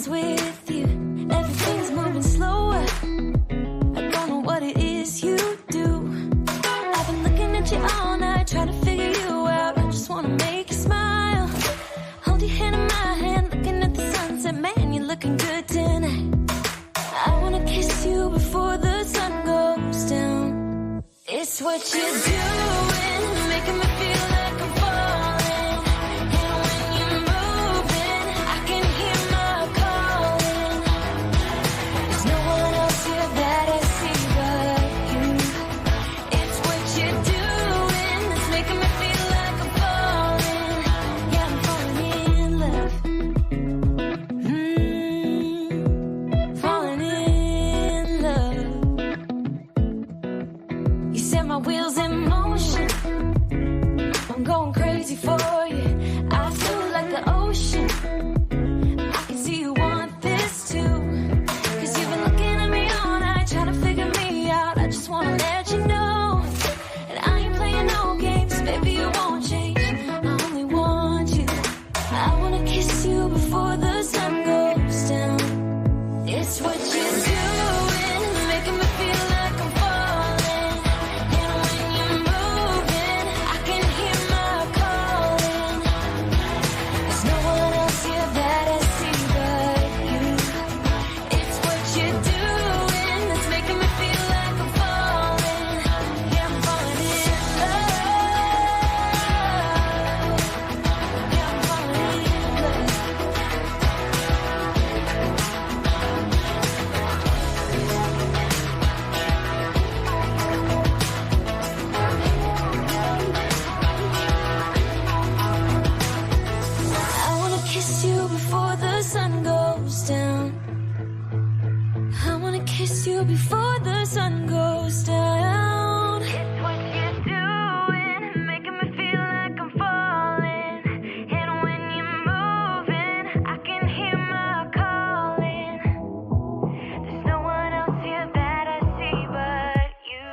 is with you. Everything's moving slower. I don't know what it is you do. I've been looking at you all night, trying to figure you out. I just wanna make you smile. Hold your hand in my hand, looking at the sunset. Man, you're looking good tonight. I wanna kiss you before the sun goes down. It's what you're doing, making me feel like I'm falling. And when you're moving, I can hear my calling. There's no one else here that I see but you. It's what you're doing that's making me feel like I'm falling. Yeah, I'm falling in love. Falling in love. You set my wheels in motion. I'm going crazy for you. I feel like the ocean. I can see you want this too. Cause you've been looking at me all night, trying to figure me out. I just wanna let you know that I ain't playing no games, baby, you won't change. I only want you. I wanna kiss you before the sun goes down. It's what you're doing, making me feel like I'm falling. And when you're moving, I can hear my calling. There's no one else here that I see but you. It's what you're doing that's making me feel like I'm falling. Yeah, I'm falling in love. Yeah, I'm falling in love. I wanna kiss you before the sun goes down. I wanna kiss you before the sun goes down. It's what you're doing, making me feel like I'm falling. And when you're moving, I can hear my calling. There's no one else here that I see but you.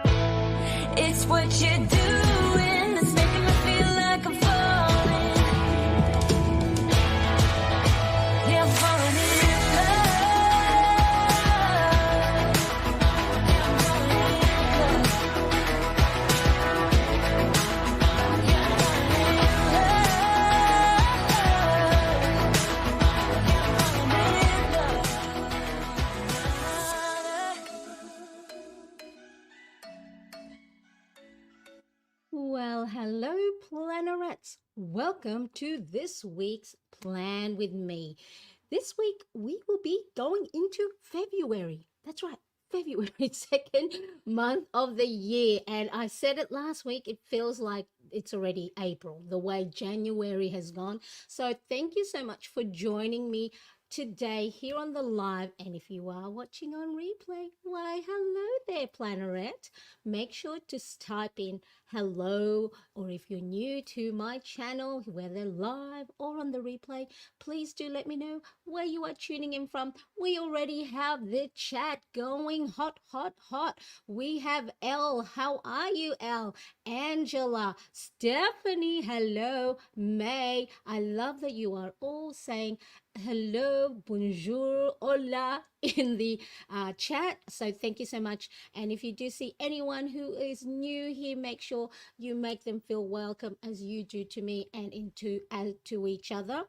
It's what you're doing that's making me feel like I'm falling. Yeah, I'm falling in love. Yeah, I'm falling in love. Yeah, I'm falling in Well, hello, plannerettes. Welcome to this week's Plan with Me. This week, we will be going into February. That's right, February, second month of the year. And I said it last week, it feels like it's already April, the way January has gone. So thank you so much for joining me today here on the live. And if you are watching on replay, why, hello there, Plannerette. Make sure to type in hello, or if you're new to my channel, whether live or on the replay, please do let me know where you are tuning in from. We already have the chat going hot, hot, hot. We have Elle. How are you, Elle? Angela, Stephanie, hello, May. I love that you are all saying hello, bonjour, hola in the chat. So thank you so much. And if you do see anyone who is new here, make sure you make them feel welcome as you do to me and to each other.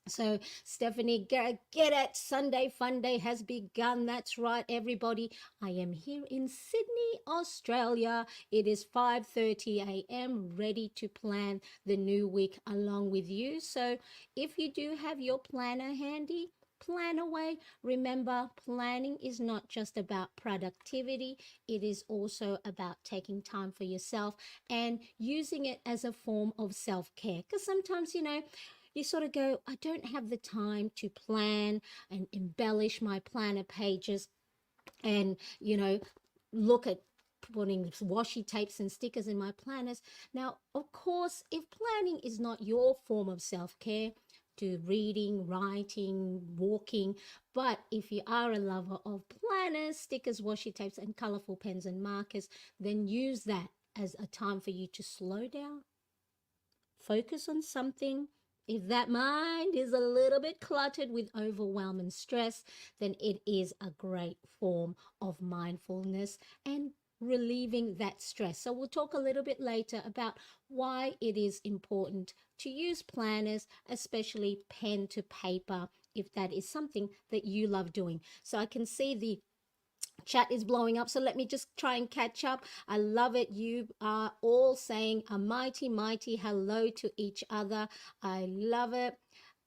So Stephanie, get it. Sunday fun day has begun. That's right, everybody. I am here in Sydney, Australia. It is 5:30 a.m. ready to plan the new week along with you. So if you do have your planner handy, plan away. Remember, planning is not just about productivity. It is also about taking time for yourself and using it as a form of self-care. Because sometimes, you sort of go, I don't have the time to plan and embellish my planner pages and, look at putting washi tapes and stickers in my planners. Now, of course, if planning is not your form of self-care, do reading, writing, walking, but if you are a lover of planners, stickers, washi tapes, and colorful pens and markers, then use that as a time for you to slow down, focus on something, If that mind is a little bit cluttered with overwhelm and stress, then it is a great form of mindfulness and relieving that stress. So, we'll talk a little bit later about why it is important to use planners, especially pen to paper, if that is something that you love doing. So, I can see the chat is blowing up, so let me just try and catch up. I love it. You are all saying a mighty mighty hello to each other. I love it.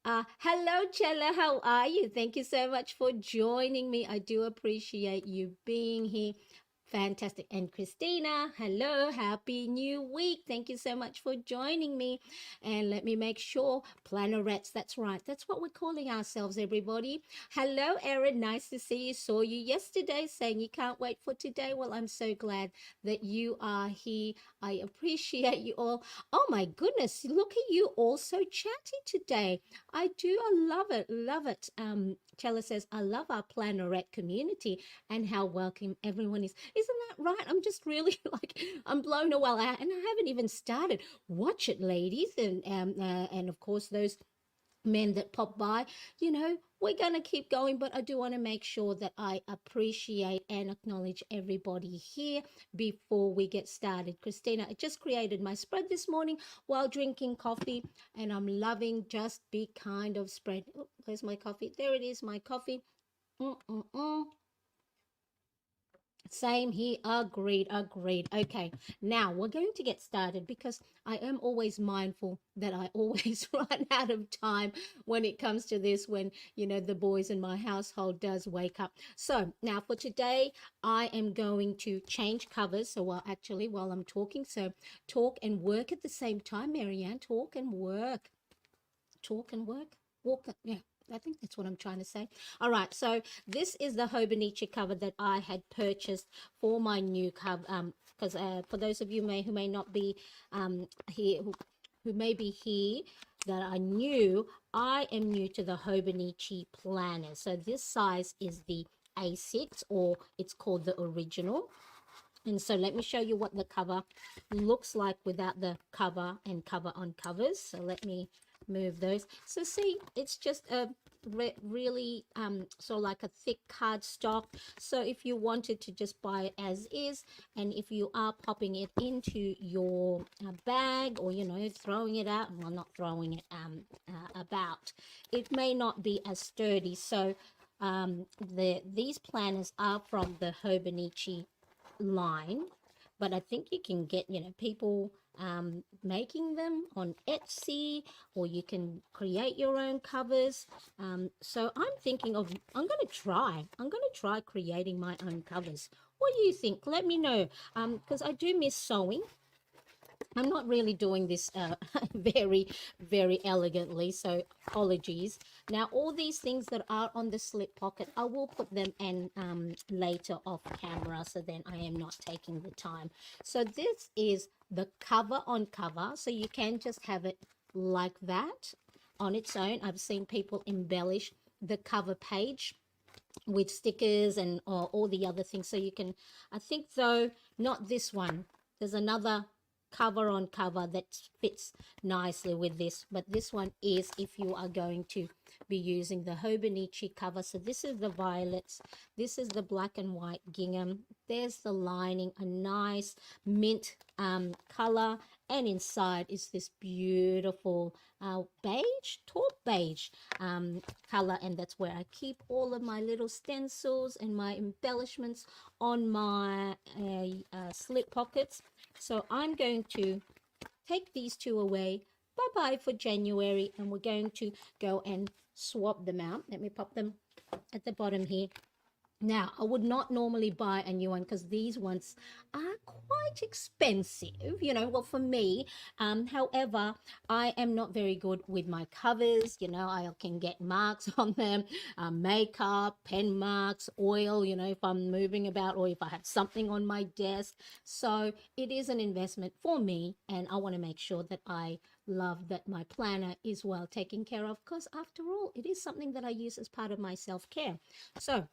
Hello, Chella. How are you? Thank you so much for joining me. I do appreciate you being here. Fantastic. And Christina, hello. Happy New Week. Thank you so much for joining me. And let me make sure, Plannerettes, that's right. That's what we're calling ourselves, everybody. Hello, Erin. Nice to see you. Saw you yesterday saying you can't wait for today. Well, I'm so glad that you are here. I appreciate you all. Oh my goodness, look at you all so chatty today. I do. I love it. Love it. Chella says, I love our Plannerette community and how welcome everyone is. Isn't that right? I'm just really like, I'm blown away. And I haven't even started. Watch it, ladies. And of course, those men that pop by, we're going to keep going, but I do want to make sure that I appreciate and acknowledge everybody here before we get started. Christina, I just created my spread this morning while drinking coffee, and I'm loving Just Be Kind of spread. Oh, where's my coffee? There it is, my coffee. Mm-mm-mm. Same here. Agreed. Agreed. Okay. Now we're going to get started because I am always mindful that I always run out of time when it comes to this, when, the boys in my household does wake up. So now for today, I am going to change covers. So while I'm talking, so talk and work at the same time, Marianne, talk and work. Talk and work. Walk. Yeah. I think that's what I'm trying to say. All right, so this is the Hobonichi cover that I had purchased for my new cover. Because for those of you who may not be here, who may be here that are new, I am new to the Hobonichi Planner. So this size is the A6, or it's called the original. And so let me show you what the cover looks like without the cover and cover on covers. So let me move those. So see, it's just a really sort of like a thick cardstock. So if you wanted to just buy it as is, and if you are popping it into your bag, or throwing it out, well, not throwing it about, it may not be as sturdy. So these planners are from the Hobonichi line, but I think you can get people making them on Etsy, or you can create your own covers. So I'm thinking of I'm going to try creating my own covers. What do you think? Let me know, because I do miss sewing. I'm not really doing this very, very elegantly, so apologies. Now, all these things that are on the slip pocket, I will put them in later off camera, so then I am not taking the time. So this is the cover on cover, so you can just have it like that on its own. I've seen people embellish the cover page with stickers and all the other things. So you can, I think though, not this one. There's another cover on cover that fits nicely with this, but this one is if you are going to be using the Hobonichi cover. So this is the violets, this is the black and white gingham, there's the lining, a nice mint color, and inside is this beautiful beige, taupe beige color, and that's where I keep all of my little stencils and my embellishments on my slip pockets. So I'm going to take these two away. Bye-bye for January, and we're going to go and swap them out. Let me pop them at the bottom here. Now, I would not normally buy a new one because these ones are quite expensive, well, for me. However, I am not very good with my covers. I can get marks on them, makeup, pen marks, oil, if I'm moving about, or if I have something on my desk. So it is an investment for me, and I want to make sure that I love that my planner is well taken care of, because after all, it is something that I use as part of my self-care. So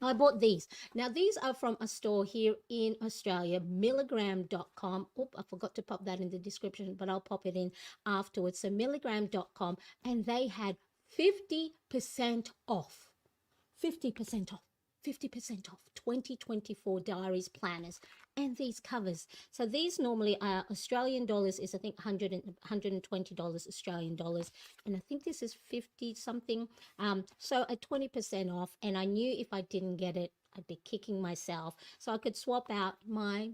I bought these. Now, these are from a store here in Australia, milligram.com. Oop, I forgot to pop that in the description, but I'll pop it in afterwards. So, milligram.com, and they had 50% off. 50% off. 50% off 2024 diaries, planners, and these covers. So these normally are Australian dollars, is I think 120 dollars Australian dollars, and I think this is 50 something. So a 20% off, and I knew if I didn't get it, I'd be kicking myself. So I could swap out my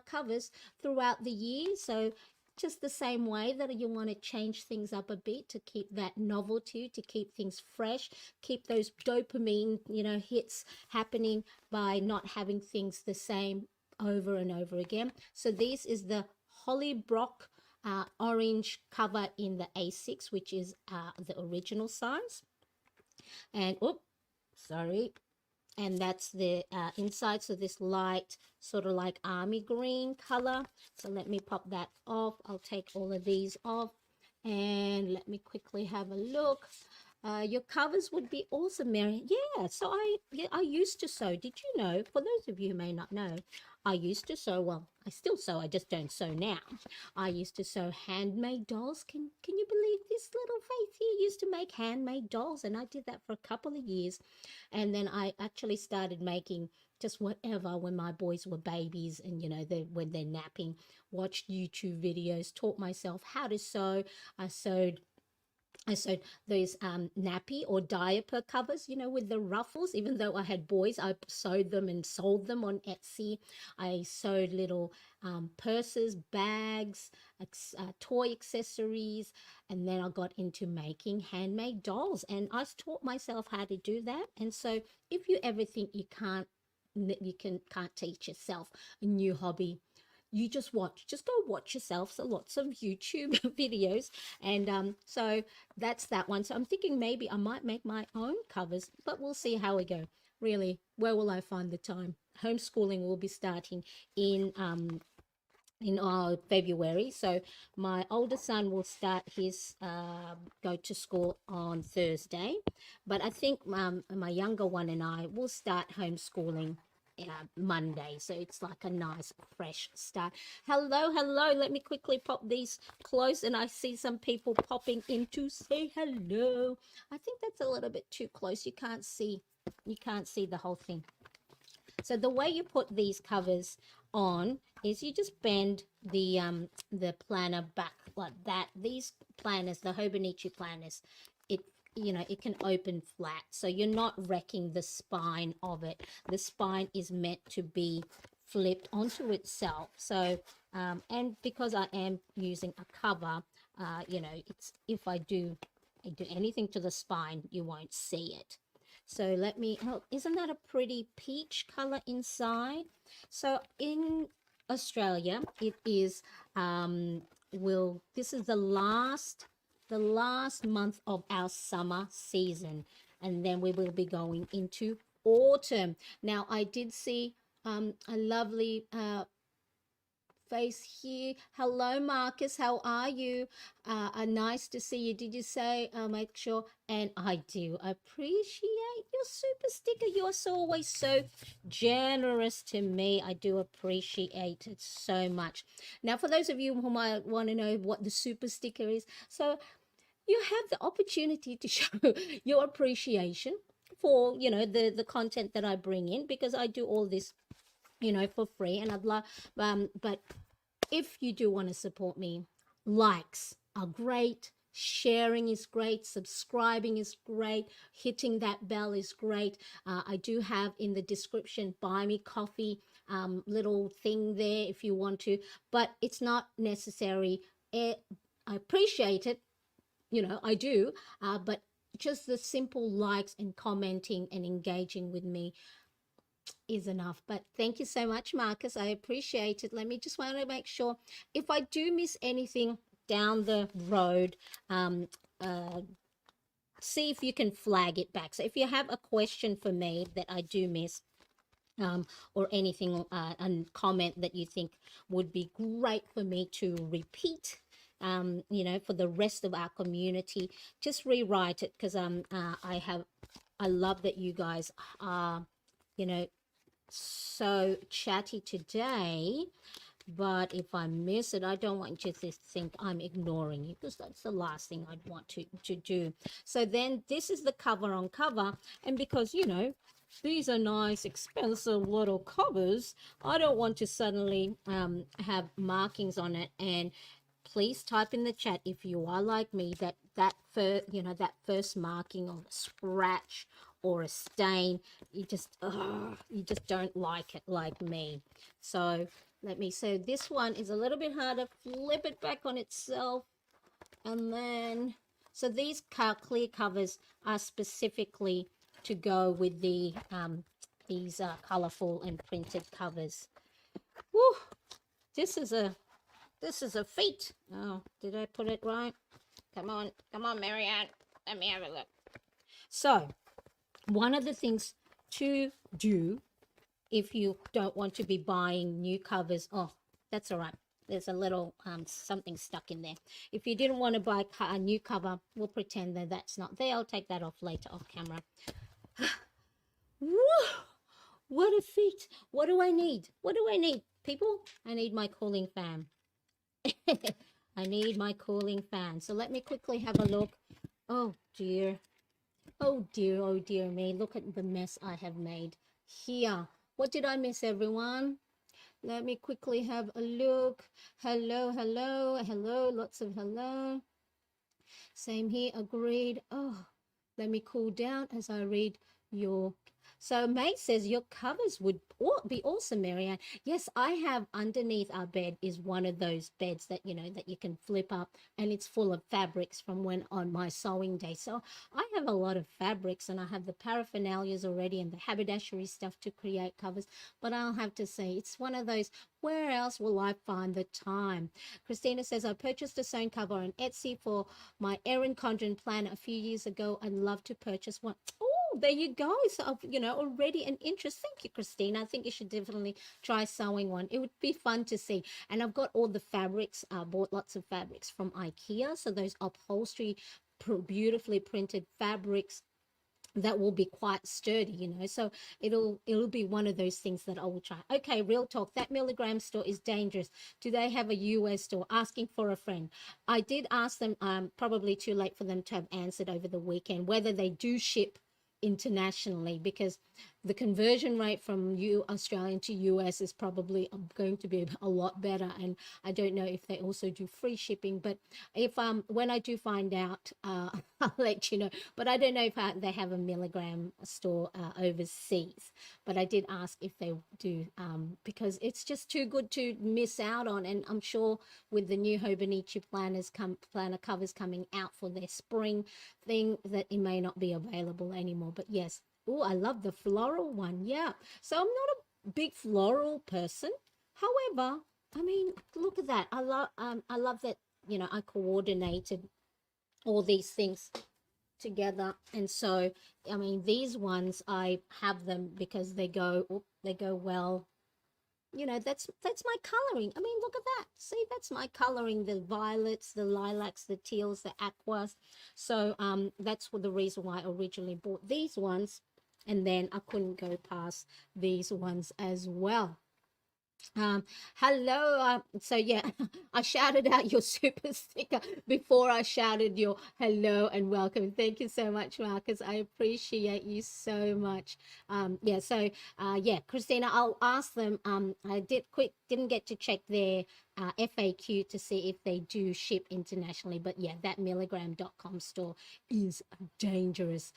covers throughout the year. So just the same way that you want to change things up a bit to keep that novelty, to keep things fresh, keep those dopamine, hits happening by not having things the same over and over again. So this is the Holly Brock orange cover in the A6, which is the original size. And, sorry, and that's the inside. So this light sort of like army green color. So let me pop that off. I'll take all of these off, and let me quickly have a look. Your covers would be awesome, Mary. Yeah, so I used to sew. Did you know? For those of you who may not know, I used to sew. Well, I still sew. I just don't sew now. I used to sew handmade dolls. Can you believe this little Faith here used to make handmade dolls? And I did that for a couple of years, and then I actually started making just whatever when my boys were babies, and when they're napping. Watched YouTube videos, taught myself how to sew. I sewed those nappy or diaper covers, with the ruffles. Even though I had boys, I sewed them and sold them on Etsy. I sewed little purses, bags, toy accessories, and then I got into making handmade dolls. And I taught myself how to do that. And so, if you ever think can't teach yourself a new hobby, you just go watch yourself. So lots of YouTube videos, and so that's that one. So I'm thinking maybe I might make my own covers, but we'll see how we go. Really, where will I find the time? Homeschooling will be starting in February. So my older son will start his go to school on Thursday, but I think my younger one and I will start homeschooling Monday. So it's like a nice fresh start. Hello. Let me quickly pop these close, and I see some people popping in to say hello. I think that's a little bit too close. You can't see the whole thing. So the way you put these covers on is you just bend the planner back like that. These planners, the Hobonichi planners, it can open flat, so you're not wrecking the spine of it. The spine is meant to be flipped onto itself. So and because I am using a cover, it's if I do anything to the spine, you won't see it. So let me help. Isn't that a pretty peach color inside? So in Australia, it is this is the last month of our summer season, and then we will be going into autumn. Now I did see a lovely face here. Hello, Marcus. How are you? Nice to see you. Did you say make sure? And I do appreciate your super sticker. You are always so generous to me. I do appreciate it so much. Now, for those of you who might want to know what the super sticker is, so you have the opportunity to show your appreciation for the content that I bring in, because I do all this for free, and I'd love but if you do want to support me, likes are great, sharing is great, subscribing is great, hitting that bell is great. I do have in the description buy me coffee little thing there if you want to, but it's not necessary. I appreciate it, I do, but just the simple likes and commenting and engaging with me is enough. But thank you so much, Marcus. I appreciate it. Let me just want to make sure if I do miss anything down the road, see if you can flag it back. So if you have a question for me that I do miss, or anything, a comment that you think would be great for me to repeat, for the rest of our community, just rewrite it, because I have I love that you guys are, you know, so chatty today. But if I miss it, I don't want you to think I'm ignoring you, because that's the last thing I'd want to do. So then this is the cover on cover. And because, these are nice, expensive little covers, I don't want to suddenly have markings on it. And please type in the chat if you are like me, that first marking or a scratch or a stain, you just don't like it like me. So so this one is a little bit harder. Flip it back on itself, and then so these clear covers are specifically to go with these colorful and printed covers. Woo! This is a feat. Oh, did I put it right? Come on, Marianne. Let me have a look. So, one of the things to do if you don't want to be buying new covers, oh, that's all right. There's a little something stuck in there. If you didn't want to buy a new cover, we'll pretend that that's not there. I'll take that off later off camera. Woo! What a feat. What do I need? People, I need my cooling fan. I need my cooling fan. So let me quickly have a look. Oh dear. Oh dear me. Look at the mess I have made here. What did I miss, everyone? Let me quickly have a look. Hello. Lots of hello. Same here. Agreed. Oh, let me cool down as I read your... So May says your covers would be awesome, Marianne. Yes, I have underneath our bed is one of those beds that, that you can flip up, and it's full of fabrics from when on my sewing day. So I have a lot of fabrics, and I have the paraphernalias already and the haberdashery stuff to create covers. But I'll have to say, it's one of those, where else will I find the time? Christina says, I purchased a sewn cover on Etsy for my Erin Condren planner a few years ago. I'd love to purchase one. There you go. So, already an interest. Thank you, Christina. I think you should definitely try sewing one. It would be fun to see. And I've got all the fabrics. Bought lots of fabrics from IKEA. So those upholstery, beautifully printed fabrics that will be quite sturdy, so it'll be one of those things that I will try. Okay, real talk, that milligram store is dangerous. Do they have a US store? Asking for a friend. I did ask them, probably too late for them to have answered over the weekend, whether they do ship internationally, because the conversion rate from Australian to US is probably going to be a lot better, and I don't know if they also do free shipping. But if when I do find out, I'll let you know. But I don't know if they have a milligram store overseas, but I did ask if they do, because it's just too good to miss out on. And I'm sure with the new Hobonichi planner covers coming out for their spring thing, that it may not be available anymore. But yes. Oh, I love the floral one. Yeah. So I'm not a big floral person. However, I mean, look at that. I love that, I coordinated all these things together. And so, I mean, these ones, I have them because they go well. That's my coloring. I mean, look at that. See, that's my coloring, the violets, the lilacs, the teals, the aquas. So that's the reason why I originally bought these ones. And then I couldn't go past these ones as well. Hello. So yeah, I shouted out your super sticker before I shouted your hello and welcome. Thank you so much, Marcus. I appreciate you so much. Yeah. So yeah, Christina, I'll ask them. I didn't get to check their FAQ to see if they do ship internationally, but yeah, that milligram.com store is dangerous,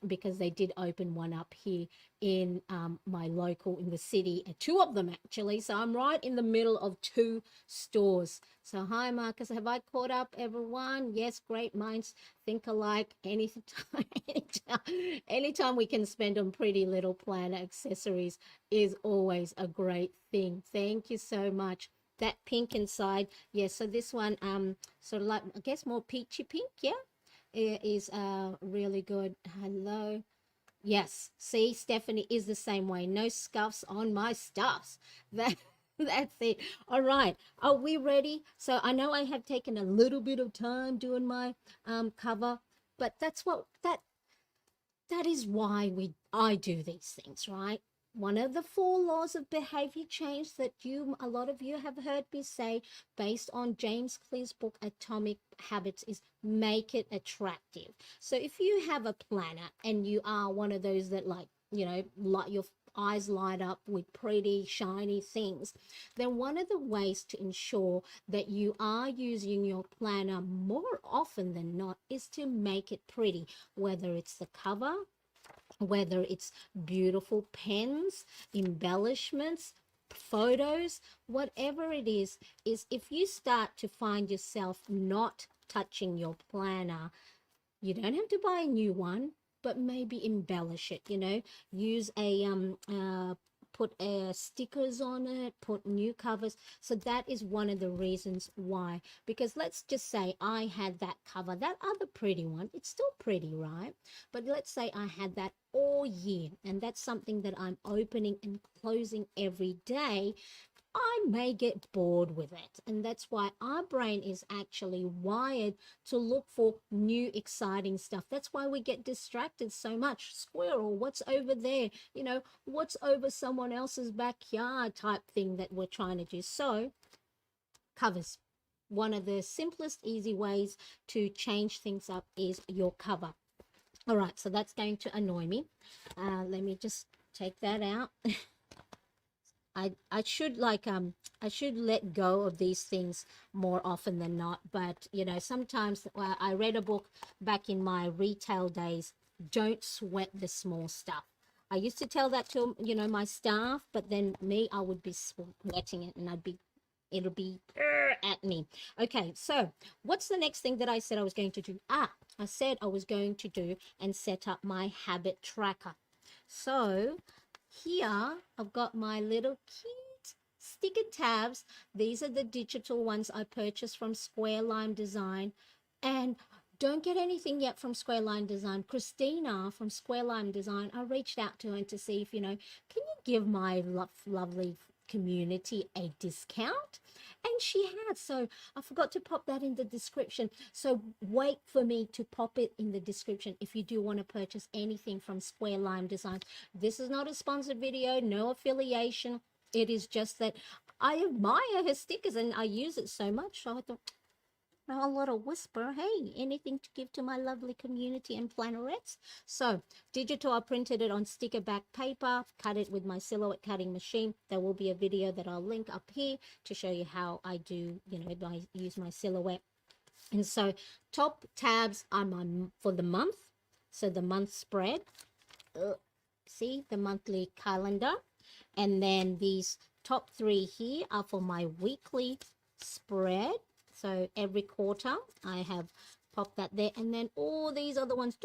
because they did open one up here in my local, in the city, two of them actually. So I'm right in the middle of two stores. So hi, Marcus, have I caught up, everyone? Yes, great minds think alike. Anytime we can spend on pretty little planner accessories is always a great thing. Thank you so much. That pink inside, yes. So this one, sort of like, I guess, more peachy pink. Yeah, it is really good. Hello. Yes, see, Stephanie is the same way. No scuffs on my stuffs. That's it. All right, are we ready? So I know I have taken a little bit of time doing my cover, but that's what that is why I do these things, right? One of the four laws of behavior change that a lot of you have heard me say, based on James Clear's book Atomic Habits, is make it attractive. So if you have a planner and you are one of those that, like, like your eyes light up with pretty shiny things, then one of the ways to ensure that you are using your planner more often than not is to make it pretty, whether it's the cover, whether it's beautiful pens, embellishments, photos, whatever it is if you start to find yourself not touching your planner, you don't have to buy a new one, but maybe embellish it, use put stickers on it, put new covers. So that is one of the reasons why. Because let's just say I had that cover, that other pretty one, it's still pretty, right? But let's say I had that all year, and that's something that I'm opening and closing every day. I may get bored with it. And that's why our brain is actually wired to look for new, exciting stuff. That's why we get distracted so much. Squirrel, what's over there? What's over someone else's backyard type thing that we're trying to do. So, covers. One of the simplest, easy ways to change things up is your cover. All right, so that's going to annoy me. Let me just take that out. I should I should let go of these things more often than not, but sometimes I read a book back in my retail days, don't sweat the small stuff. I used to tell that to my staff, but then I would be sweating it, and it'll be at me. Okay, so what's the next thing that I said I was going to do? I said I was going to do and set up my habit tracker. So here I've got my little cute sticker tabs. These are the digital ones I purchased from Square Lime Design. And don't get anything yet from Square Lime Design. Christina from Square Lime Design, I reached out to her to see if, can you give my lovely community a discount? And she had, so I forgot to pop that in the description. So wait for me to pop it in the description if you do want to purchase anything from Square Lime Design. This is not a sponsored video, no affiliation. It is just that I admire her stickers and I use it so much. So I thought, a little whisper, hey, anything to give to my lovely community and plannerettes. So digital, I printed it on sticker back paper, cut it with my silhouette cutting machine. There will be a video that I'll link up here to show you how I do, I use my silhouette. And so top tabs are for the month. So the month spread, see the monthly calendar. And then these top three here are for my weekly spread. So every quarter I have popped that there, and then all these other ones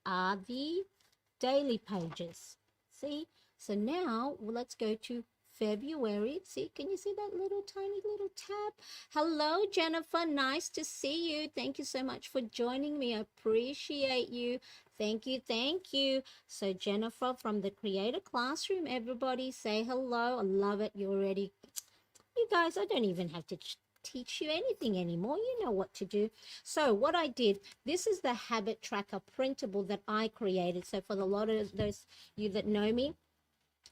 are the daily pages. See? So now let's go to February. See, can you see that little tiny little tab? Hello, Jennifer. Nice to see you. Thank you so much for joining me. I appreciate you. Thank you. Thank you. So Jennifer from the Creator Classroom, everybody say hello. I love it. You're already... You guys, I don't even have to teach you anything anymore. You know what to do. So what I did, this is the habit tracker printable that I created. So for a lot of those you that know me,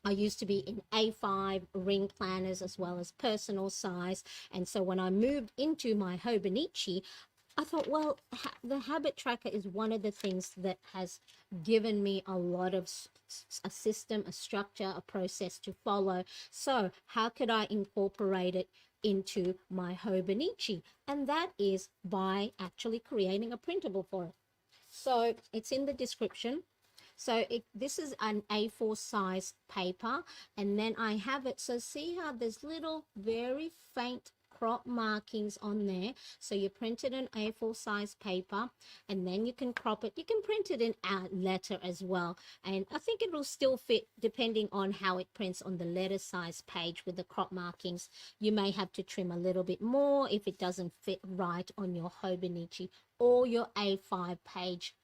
I used to be in A5 ring planners as well as personal size. And so when I moved into my Hobonichi, I thought, well, the habit tracker is one of the things that has given me a lot of a system, a structure, a process to follow. So how could I incorporate it into my Hobonichi? And that is by actually creating a printable for it. So it's in the description. So this is an A4 size paper, and then I have it. So see how there's little very faint crop markings on there. So you print it in A4 size paper, and then you can crop it. You can print it in a letter as well, and I think it will still fit depending on how it prints on the letter size page with the crop markings. You may have to trim a little bit more if it doesn't fit right on your Hobonichi or your A5 page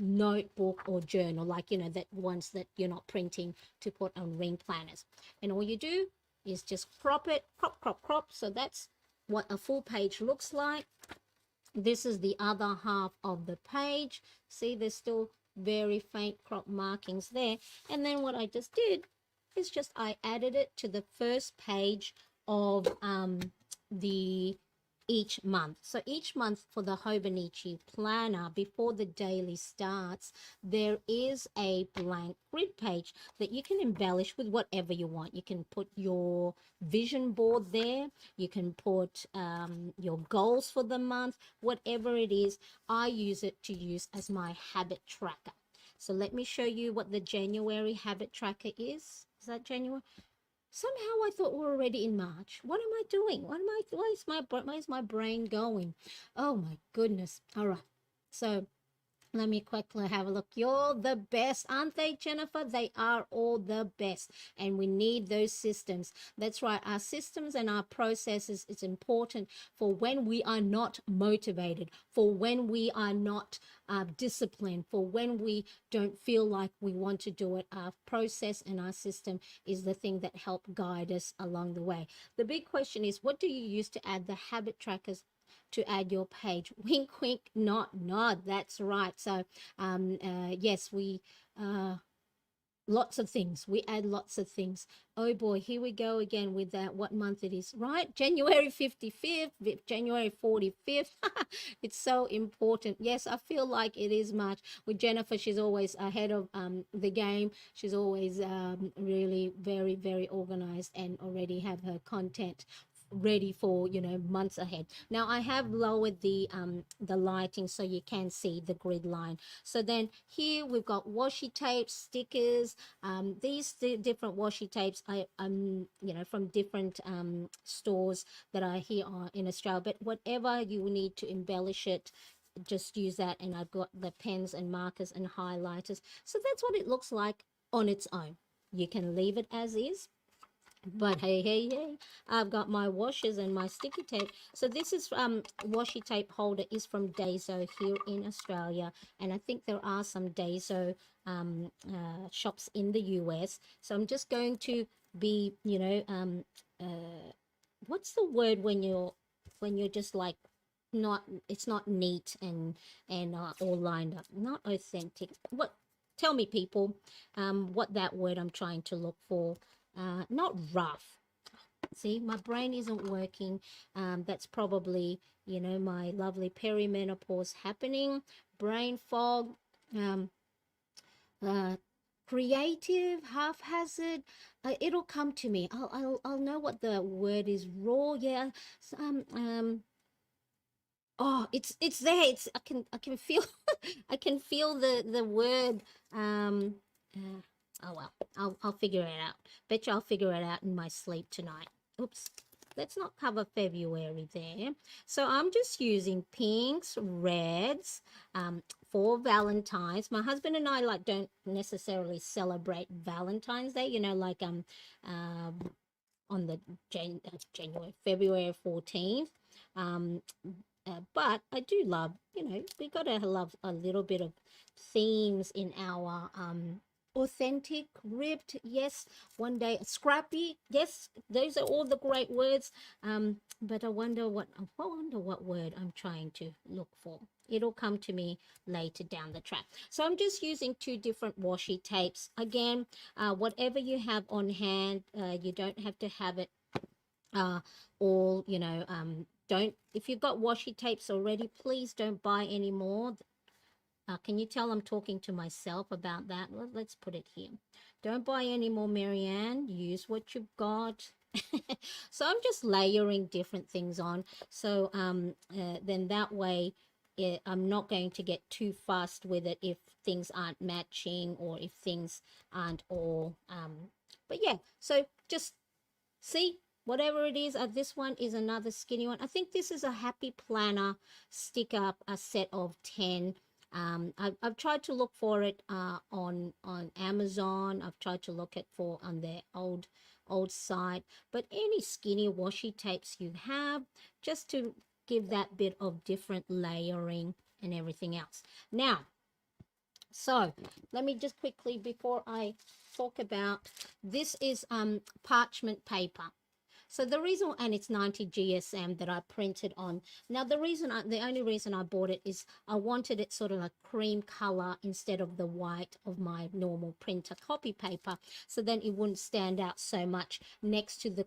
notebook or journal, like that ones that you're not printing to put on ring planners. And all you do is just crop it, crop. So that's what a full page looks like. This is the other half of the page. See, there's still very faint crop markings there. And then what I just did is just I added it to the first page of the each month. So each month for the Hobonichi Planner, before the daily starts, there is a blank grid page that you can embellish with whatever you want. You can put your vision board there. You can put your goals for the month, whatever it is. I use it to use as my habit tracker. So let me show you what the January habit tracker is. Is that January? Somehow I thought we're already in March. What am I doing? Why is my brain going? Oh my goodness. All right. So let me quickly have a look. You're the best, aren't they, Jennifer? They are all the best. And we need those systems. That's right. Our systems and our processes is important for when we are not motivated, for when we are not disciplined, for when we don't feel like we want to do it. Our process and our system is the thing that help guide us along the way. The big question is, what do you use to add the habit trackers to add your page? Wink, wink, nod. That's right. So, yes, we lots of things. We add lots of things. Oh boy, here we go again with that. What month it is, right? January 55th, January 45th. It's so important. Yes, I feel like it is March. With Jennifer, she's always ahead of the game. She's always really very, very organized and already have her content ready for, you know, months ahead. Now I have lowered the lighting so you can see the grid line. So then here we've got washi tape, stickers. These different washi tapes you know, from different stores that are here in Australia, but whatever you need to embellish it, just use that. And I've got the pens and markers and highlighters. So that's what it looks like on its own. You can leave it as is, but hey, I've got my washers and my sticky tape. So this is washi tape holder is from Daiso here in Australia, and I think there are some Daiso shops in the US. So I'm just going to be, you know, what's the word when you're just like not, it's not neat and all lined up, not authentic. What, tell me people what that word I'm trying to look for. Not rough. See, my brain isn't working. That's probably, you know, my lovely perimenopause happening, brain fog, creative, haphazard. It'll come to me. I'll know what the word is. Raw, yeah. Oh, it's there. It's I can feel I can feel the word. Oh well, I'll figure it out. Bet you I'll figure it out in my sleep tonight. Oops. Let's not cover February there. So I'm just using pinks, reds, for Valentine's. My husband and I like don't necessarily celebrate Valentine's Day, you know, like on the January, February 14th. But I do love, you know, we got to love a little bit of themes in our authentic, ribbed, yes, one day scrappy, yes, those are all the great words. But I wonder what word I'm trying to look for. It'll come to me later down the track. So I'm just using two different washi tapes. Again, whatever you have on hand, you don't have to have it all, you know, don't, if you've got washi tapes already, please don't buy any more. Can you tell I'm talking to myself about that? Well, let's put it here. Don't buy any more, Marianne. Use what you've got. So I'm just layering different things on. So then that way I'm not going to get too fast with it if things aren't matching or if things aren't all. But yeah, so just see, whatever it is. This one is another skinny one. I think this is a Happy Planner stick up, a set of 10. I've tried to look for it on Amazon. I've tried to look it for on their old site. But any skinny washi tapes you have, just to give that bit of different layering and everything else. Now, so let me just quickly, before I talk about, this is parchment paper. So the reason, and it's 90 GSM that I printed on. Now the only reason I bought it is I wanted it sort of a cream color instead of the white of my normal printer copy paper, so then it wouldn't stand out so much next to the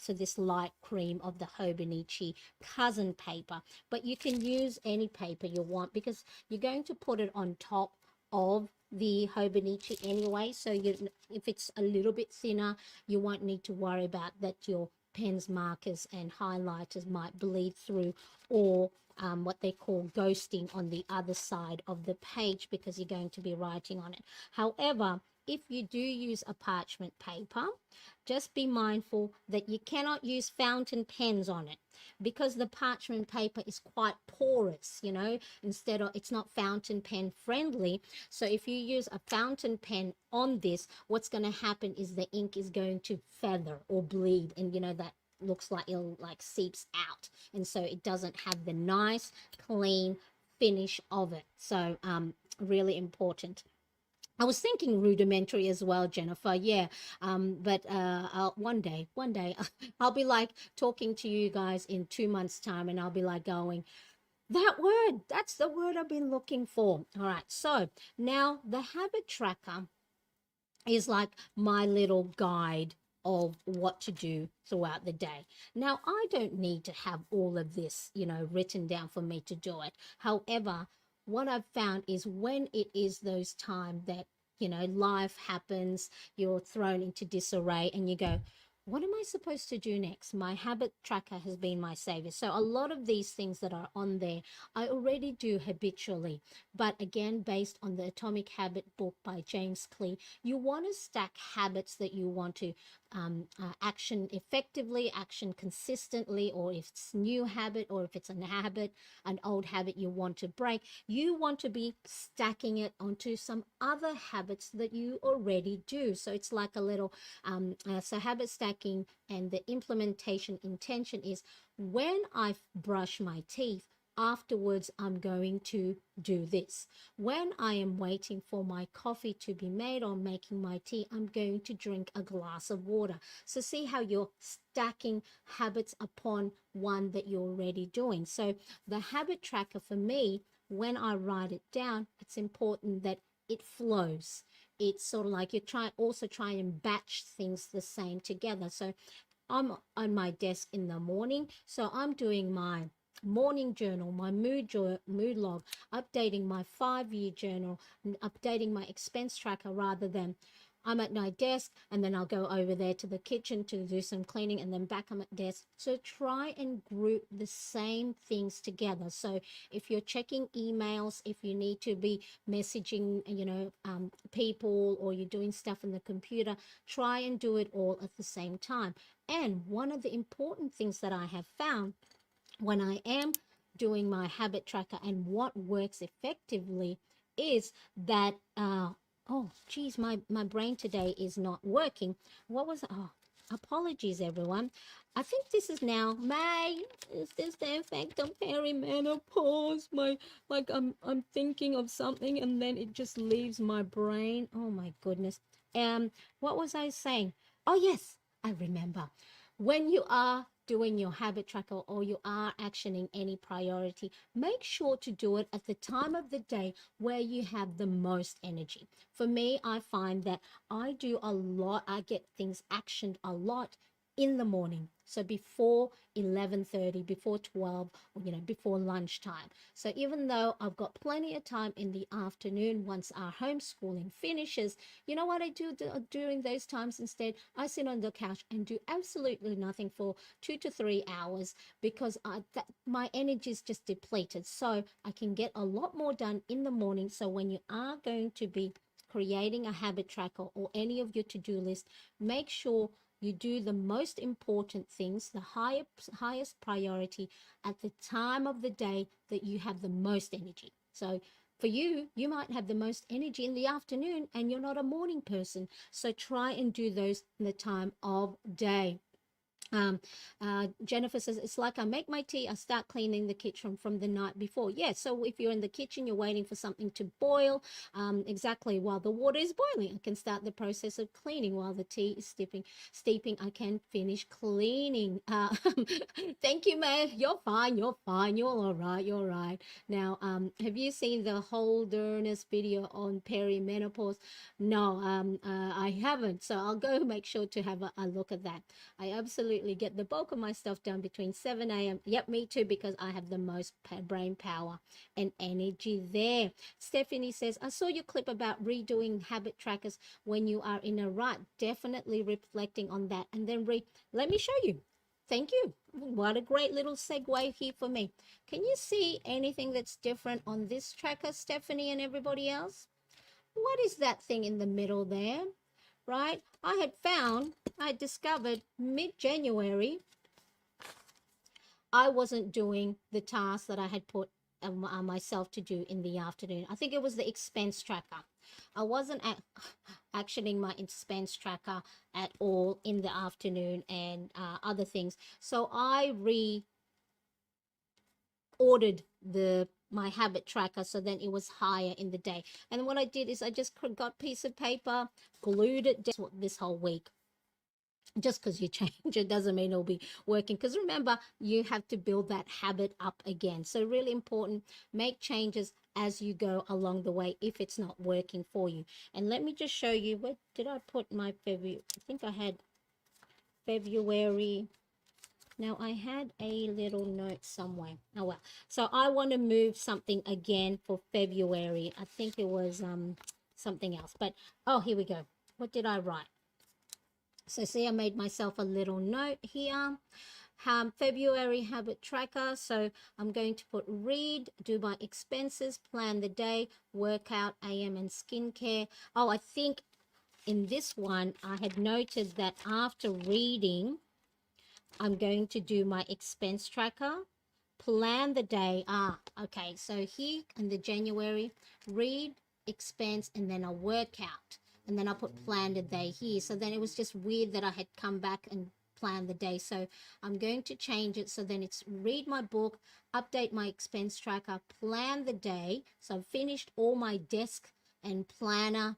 to this light cream of the Hobonichi cousin paper. But you can use any paper you want because you're going to put it on top of the Hobonichi anyway, so if it's a little bit thinner, you won't need to worry about that your pens, markers and highlighters might bleed through, or what they call ghosting on the other side of the page, because you're going to be writing on it. However, if you do use a parchment paper, just be mindful that you cannot use fountain pens on it, because the parchment paper is quite porous, you know, instead of, it's not fountain pen friendly. So if you use a fountain pen on this, what's going to happen is the ink is going to feather or bleed, and you know that looks like it'll like seeps out, and so it doesn't have the nice clean finish of it. So really important. I was thinking rudimentary as well, Jennifer. Yeah, but one day, I'll be like talking to you guys in 2 months' time, and I'll be like going, that word, that's the word I've been looking for. All right, so now the habit tracker is like my little guide of what to do throughout the day. Now, I don't need to have all of this, you know, written down for me to do it. However, what I've found is when it is those times that, you know, life happens, you're thrown into disarray and you go, what am I supposed to do next? My habit tracker has been my savior. So a lot of these things that are on there, I already do habitually. But again, based on the Atomic Habit book by James Clear, you want to stack habits that you want to action effectively, action consistently, or if it's new habit, or if it's a habit, an old habit you want to break, you want to be stacking it onto some other habits that you already do. So it's like a little so habit stacking, and the implementation intention is when I brush my teeth, afterwards I'm going to do this. When I am waiting for my coffee to be made or making my tea, I'm going to drink a glass of water. So see how you're stacking habits upon one that you're already doing. So the habit tracker for me, when I write it down, it's important that it flows. It's sort of like you try and batch things the same together. So I'm on my desk in the morning, so I'm doing my morning journal, my mood log, updating my 5-year journal, updating my expense tracker, rather than I'm at my desk and then I'll go over there to the kitchen to do some cleaning and then back I'm at desk. So try and group the same things together. So if you're checking emails, if you need to be messaging, you know, people, or you're doing stuff on the computer, try and do it all at the same time. And one of the important things that I have found when I am doing my habit tracker and what works effectively is that oh geez, my brain today is not working. What was, oh, apologies everyone. I think this is now May. Is this the effect of perimenopause? My, like, I'm thinking of something and then it just leaves my brain. Oh my goodness. What was I saying? Oh yes, I remember. When you are doing your habit tracker or you are actioning any priority, make sure to do it at the time of the day where you have the most energy. For me, I find that I do a lot, I get things actioned a lot in the morning. So before 11:30, before 12, or, you know, before lunchtime. So even though I've got plenty of time in the afternoon, once our homeschooling finishes, you know what I do during those times instead? I sit on the couch and do absolutely nothing for 2 to 3 hours, because my energy is just depleted. So I can get a lot more done in the morning. So when you are going to be creating a habit tracker or any of your to-do list, make sure you do the most important things, the highest priority, at the time of the day that you have the most energy. So for you, you might have the most energy in the afternoon and you're not a morning person. So try and do those in the time of day. um, Jennifer says, it's like I make my tea, I start cleaning the kitchen from the night before. Yeah, so if you're in the kitchen, you're waiting for something to boil, exactly while the water is boiling, I can start the process of cleaning. While the tea is steeping, I can finish cleaning. Thank you, May. You're fine, you're fine, you're all right, you're all right. Now, have you seen the Holderness video on perimenopause? No, I haven't, so I'll go make sure to have a look at that. I absolutely get the bulk of my stuff done between 7 a.m. Yep, me too, because I have the most brain power and energy there. Stephanie says, I saw your clip about redoing habit trackers when you are in a rut. Definitely reflecting on that. And then let me show you. Thank you. What a great little segue here for me. Can you see anything that's different on this tracker, Stephanie and everybody else? What is that thing in the middle there? Right? I discovered mid-January, I wasn't doing the task that I had put myself to do in the afternoon. I think it was the expense tracker. I wasn't actioning my expense tracker at all in the afternoon and other things. So I ordered my habit tracker, so then it was higher in the day. And what I did is I just got a piece of paper, glued it down this whole week. Just because you change it doesn't mean it'll be working, because remember, you have to build that habit up again. So really important, make changes as you go along the way if it's not working for you. And let me just show you, where did I put my February? I think I had February. Now, I had a little note somewhere. Oh, well. So I want to move something again for February. I think it was something else. But, oh, here we go. What did I write? So see, I made myself a little note here. February habit tracker. So I'm going to put read, do my expenses, plan the day, workout, AM, and skincare. Oh, I think in this one, I had noted that after reading, I'm going to do my expense tracker, plan the day. Okay. So here in the January, read, expense, and then a workout. And then I put plan the day here. So then it was just weird that I had come back and planned the day. So I'm going to change it. So then it's read my book, update my expense tracker, plan the day. So I've finished all my desk and planner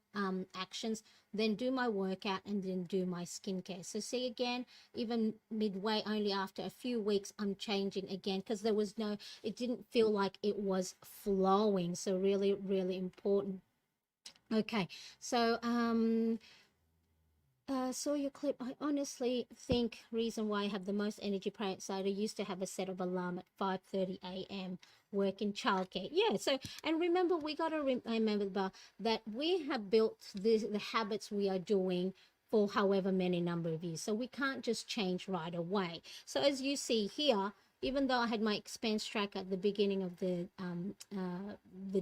actions, then do my workout, and then do my skincare. So see, again, even midway, only after a few weeks, I'm changing again, because there was it didn't feel like it was flowing. So really, really important. Okay, so saw your clip. I honestly think reason why I have the most energy prior outside, I used to have a set of alarm at 5:30 a.m. work in childcare. Yeah, so, and remember, we got to remember that we have built the habits we are doing for however many number of years. So we can't just change right away. So as you see here, even though I had my expense tracker at the beginning of the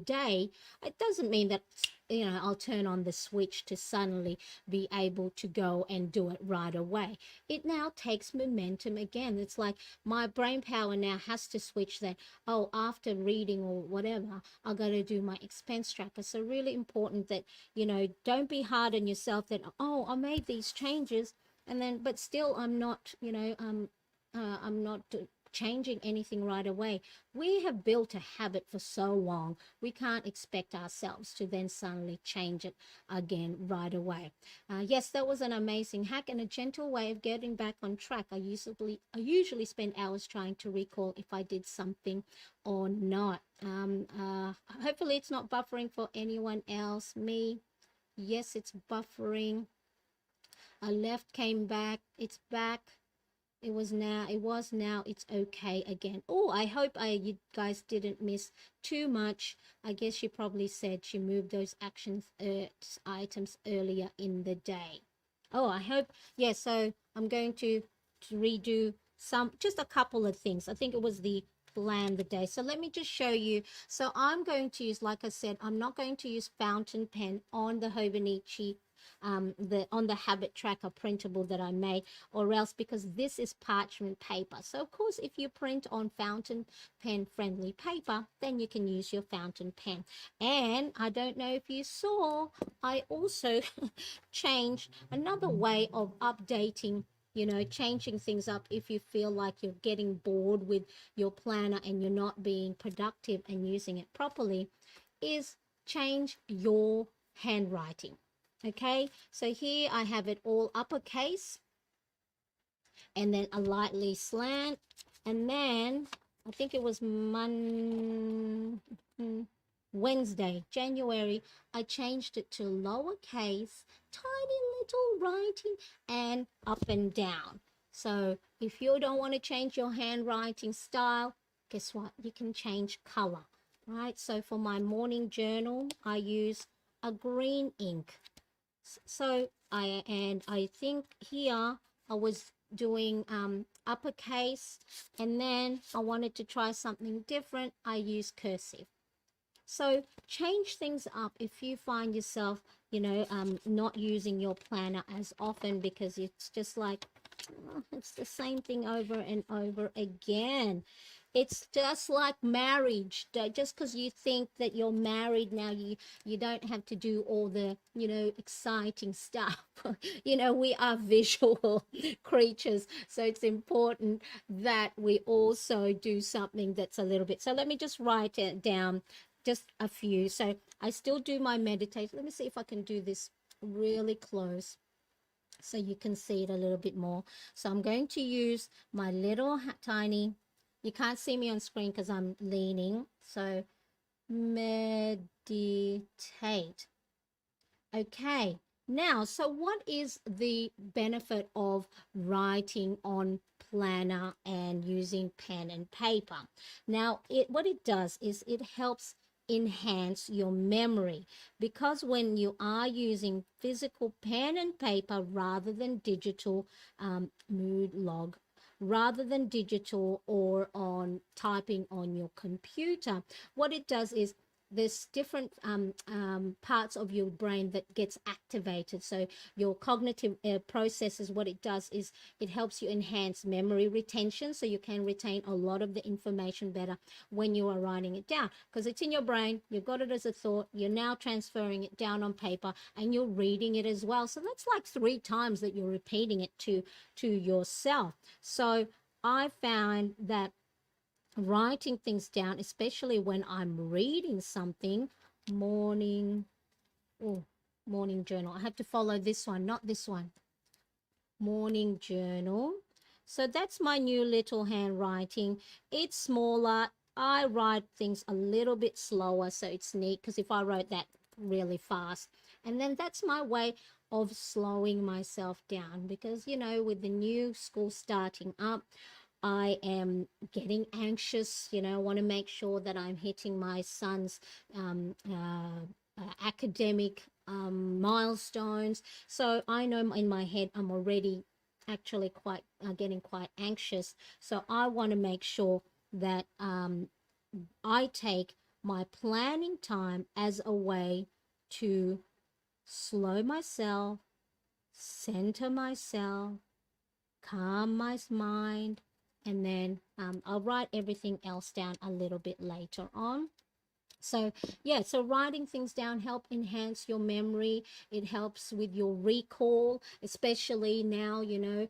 day, it doesn't mean that, you know, I'll turn on the switch to suddenly be able to go and do it right away. It now takes momentum again. It's like my brain power now has to switch that, oh, after reading or whatever, I've got to do my expense tracker. So really important that, you know, don't be hard on yourself that, oh, I made these changes and then, but still I'm not, you know, I'm not changing anything right away. We have built a habit for so long, we can't expect ourselves to then suddenly change it again right away. Yes, that was an amazing hack and a gentle way of getting back on track. I usually spend hours trying to recall if I did something or not. Hopefully it's not buffering for anyone else. Me, yes, it's buffering. I left, came back, it's back. It was now, it's okay again. Oh, I hope you guys didn't miss too much. I guess she probably said she moved those items earlier in the day. Oh, I hope, yeah, so I'm going to redo just a couple of things. I think it was the plan the day. So let me just show you. So I'm going to use, like I said, I'm not going to use fountain pen on the Hobonichi on the habit tracker printable that I made, or else, because this is parchment paper. So of course, if you print on fountain pen friendly paper, then you can use your fountain pen. And I don't know if you saw, I also changed another way of updating you know, changing things up if you feel like you're getting bored with your planner and you're not being productive and using it properly, is change your handwriting. Okay, so here I have it all uppercase and then a lightly slant, and then I think it was Wednesday, January, I changed it to lowercase, tiny little writing, and up and down. So if you don't want to change your handwriting style, guess what? You can change color, right? So for my morning journal, I use a green ink. So I think here I was doing uppercase, and then I wanted to try something different. I use cursive. So change things up if you find yourself, you know, not using your planner as often because it's just like, oh, it's the same thing over and over again. It's just like marriage. Just because you think that you're married now, you don't have to do all the, you know, exciting stuff. You know, we are visual creatures, so it's important that we also do something that's a little bit. So let me just write it down, just a few. So I still do my meditation. Let me see if I can do this really close so you can see it a little bit more. So I'm going to use my little tiny, you can't see me on screen because I'm leaning. So meditate. Okay, now, so what is the benefit of writing on planner and using pen and paper? Now, what it does is it helps enhance your memory, because when you are using physical pen and paper rather than digital mood log, rather than digital or on typing on your computer, what it does is there's different parts of your brain that gets activated. So your cognitive processes, what it does is it helps you enhance memory retention, so you can retain a lot of the information better when you are writing it down, because it's in your brain, you've got it as a thought, you're now transferring it down on paper and you're reading it as well. So that's like 3 times that you're repeating it to yourself. So I found that writing things down, especially when I'm reading something, morning, oh, morning journal. I have to follow this one, not this one. Morning journal. So that's my new little handwriting. It's smaller. I write things a little bit slower, so it's neat, because if I wrote that really fast, and then that's my way of slowing myself down, because, you know, with the new school starting up, I am getting anxious. You know, I want to make sure that I'm hitting my son's academic milestones. So I know in my head I'm already actually quite getting quite anxious. So I want to make sure that I take my planning time as a way to slow myself, center myself, calm my mind, and then I'll write everything else down a little bit later on. So yeah, so writing things down help enhance your memory. It helps with your recall, especially now, you know,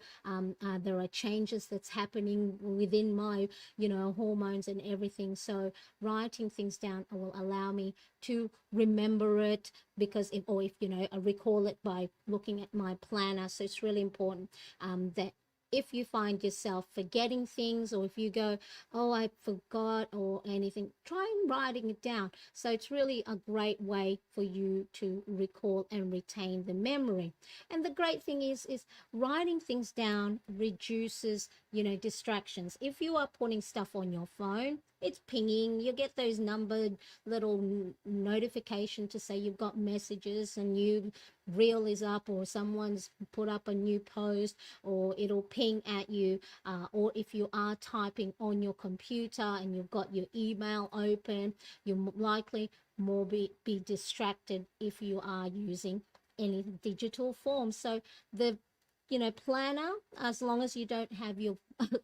there are changes that's happening within my, you know, hormones and everything. So writing things down will allow me to remember it, because if, or if, you know, I recall it by looking at my planner. So it's really important that if you find yourself forgetting things, or if you go, oh, I forgot, or anything, try and writing it down. So it's really a great way for you to recall and retain the memory. And the great thing is writing things down reduces, you know, distractions. If you are putting stuff on your phone, it's pinging, you get those numbered little notification to say you've got messages, and you reel is up, or someone's put up a new post, or it'll ping at you, or if you are typing on your computer and you've got your email open, you're likely more be distracted if you are using any digital form. So the, you know, planner, as long as you don't have your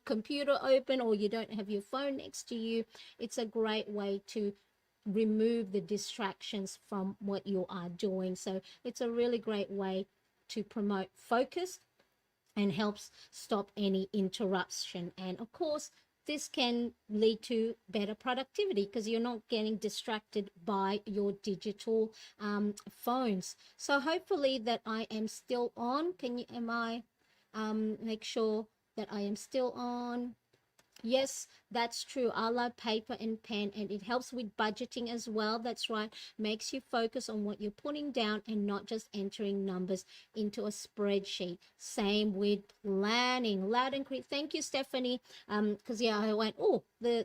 computer open or you don't have your phone next to you, it's a great way to remove the distractions from what you are doing. So it's a really great way to promote focus and helps stop any interruption. And of course, this can lead to better productivity because you're not getting distracted by your digital phones. So hopefully that I am still on. Am I, make sure that I am still on? Yes, that's true. I love paper and pen, and it helps with budgeting as well. That's right. Makes you focus on what you're putting down and not just entering numbers into a spreadsheet. Same with planning. Loud and clear. Thank you, Stephanie. Because yeah, I went, oh, the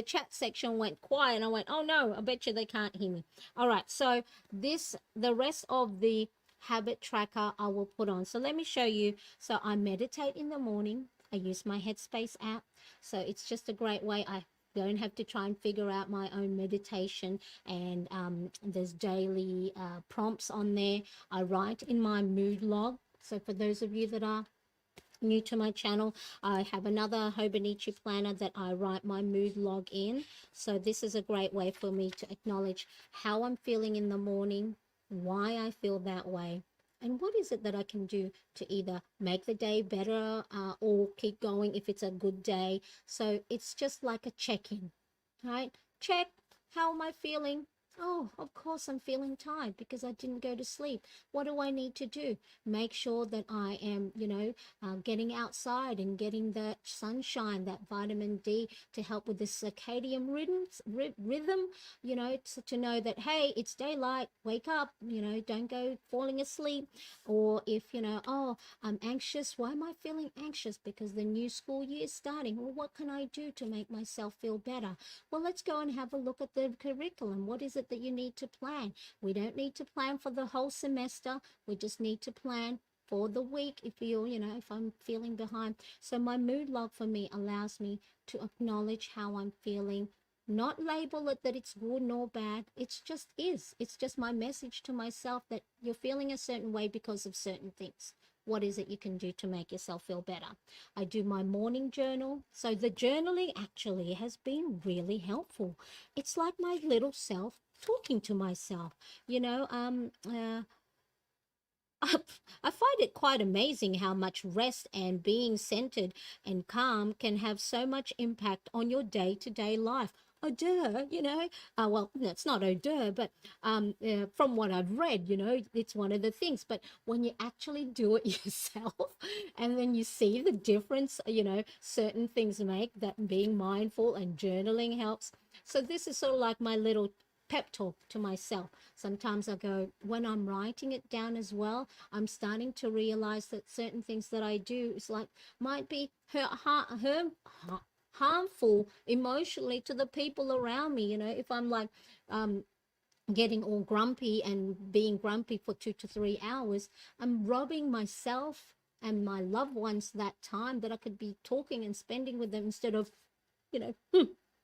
chat section went quiet, and I went, oh no, I bet you they can't hear me. All right, so the rest of the habit tracker I will put on. So let me show you. So I meditate in the morning. I use my Headspace app. So it's just a great way. I don't have to try and figure out my own meditation. And there's daily prompts on there. I write in my mood log. So for those of you that are new to my channel, I have another Hobonichi planner that I write my mood log in. So this is a great way for me to acknowledge how I'm feeling in the morning, why I feel that way, and what is it that I can do to either make the day better or keep going if it's a good day. So it's just like a check-in, right? Check, how am I feeling? Oh, of course I'm feeling tired because I didn't go to sleep. What do I need to do? Make sure that I am, getting outside and getting that sunshine, that vitamin D to help with the circadian rhythm, to know that, hey, it's daylight, wake up, don't go falling asleep. Or if, oh, I'm anxious. Why am I feeling anxious? Because the new school year is starting. Well, what can I do to make myself feel better? Well, let's go and have a look at the curriculum. What is it that you need to plan? We don't need to plan for the whole semester. We just need to plan for the week if if I'm feeling behind. So my mood log for me allows me to acknowledge how I'm feeling, not label it that it's good nor bad. It's just is. It's just my message to myself that you're feeling a certain way because of certain things. What is it you can do to make yourself feel better? I do my morning journal. So the journaling actually has been really helpful. It's like my little self talking to myself. I find it quite amazing how much rest and being centered and calm can have so much impact on your day-to-day life. Oh, duh, well, it's not oh, duh, but from what I've read, it's one of the things. But when you actually do it yourself and then you see the difference, certain things make, that being mindful and journaling helps. So this is sort of like my little pep talk to myself. Sometimes I go, when I'm writing it down as well, I'm starting to realize that certain things that I do is like might be harmful emotionally to the people around me. If I'm like getting all grumpy and being grumpy for 2 to 3 hours, I'm robbing myself and my loved ones that time that I could be talking and spending with them instead of,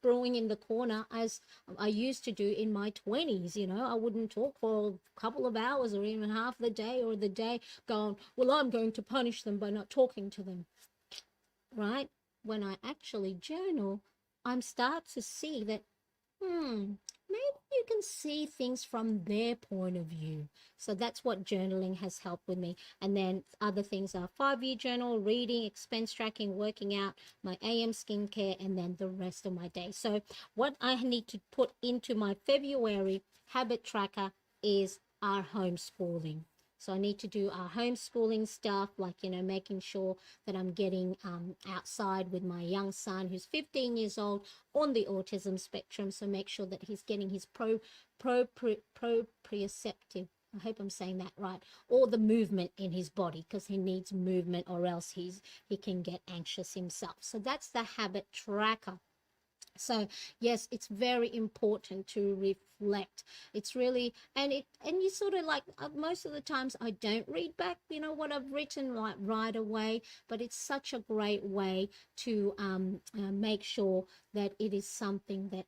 brewing in the corner as I used to do in my 20s. I wouldn't talk for a couple of hours or even half the day or the day going, well, I'm going to punish them by not talking to them, right? When I actually journal, I'm start to see that, maybe you can see things from their point of view. So that's what journaling has helped with me. And then other things are 5-year journal, reading, expense tracking, working out, my AM skincare, and then the rest of my day. So what I need to put into my February habit tracker is our homeschooling. So I need to do our homeschooling stuff, like, making sure that I'm getting outside with my young son who's 15 years old on the autism spectrum. So make sure that he's getting his proprioceptive, I hope I'm saying that right, or the movement in his body, because he needs movement or else he can get anxious himself. So that's the habit tracker. So yes, it's very important to reflect. It's really, and you sort of like, most of the times I don't read back what I've written like right away, but it's such a great way to make sure that it is something that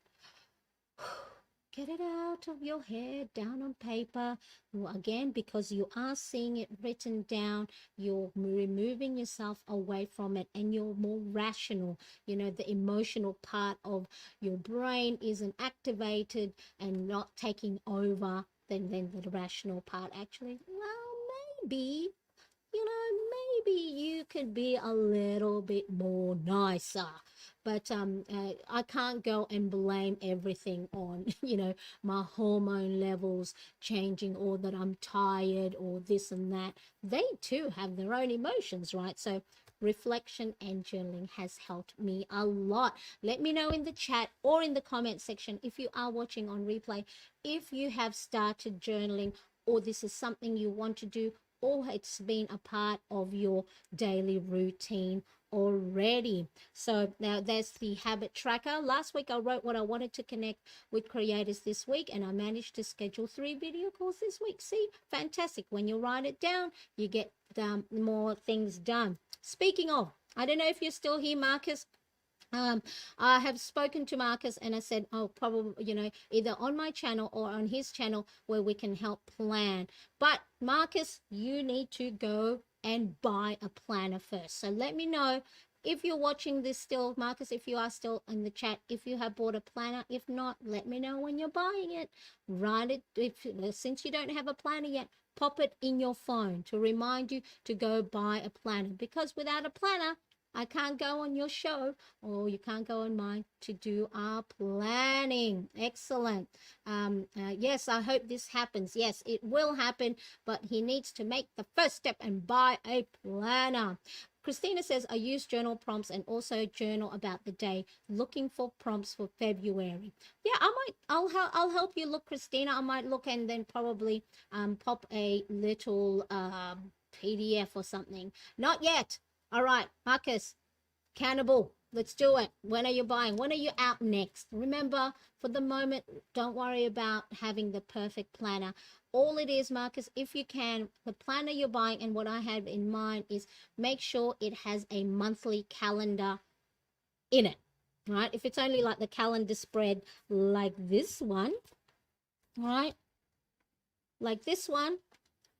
get it out of your head, down on paper. Again, because you are seeing it written down, you're removing yourself away from it and you're more rational. The emotional part of your brain isn't activated and not taking over. Then the rational part actually, well, maybe maybe you could be a little bit more nicer. But I can't go and blame everything on, my hormone levels changing, or that I'm tired, or this and that. They too have their own emotions, right? So reflection and journaling has helped me a lot. Let me know in the chat or in the comment section, if you are watching on replay, if you have started journaling, or this is something you want to do, or it's been a part of your daily routine already. So now there's the habit tracker. Last week I wrote what I wanted to connect with creators this week, and I managed to schedule 3 video calls this week. See, fantastic. When you write it down, you get more things done. Speaking of, I don't know if you're still here, Marcus. I have spoken to Marcus, and I said, oh, probably, either on my channel or on his channel, where we can help plan. But Marcus, you need to go and buy a planner first. So let me know if you're watching this still, Marcus, if you are still in the chat, if you have bought a planner. If not, let me know when you're buying it. Write it, since you don't have a planner yet, pop it in your phone to remind you to go buy a planner, because without a planner, I can't go on your show, or you can't go on mine to do our planning. Excellent. Yes, I hope this happens. Yes, it will happen, but he needs to make the first step and buy a planner. Christina says, I use journal prompts and also journal about the day, looking for prompts for February. Yeah, I'll help you look, Christina. I might look and then probably pop a little PDF or something. Not yet. All right, Marcus, Cannibal, let's do it. When are you buying? When are you out next? Remember, for the moment, don't worry about having the perfect planner. All it is, Marcus, if you can, the planner you're buying, and what I have in mind is, make sure it has a monthly calendar in it, right? If it's only like the calendar spread like this one, right? Like this one,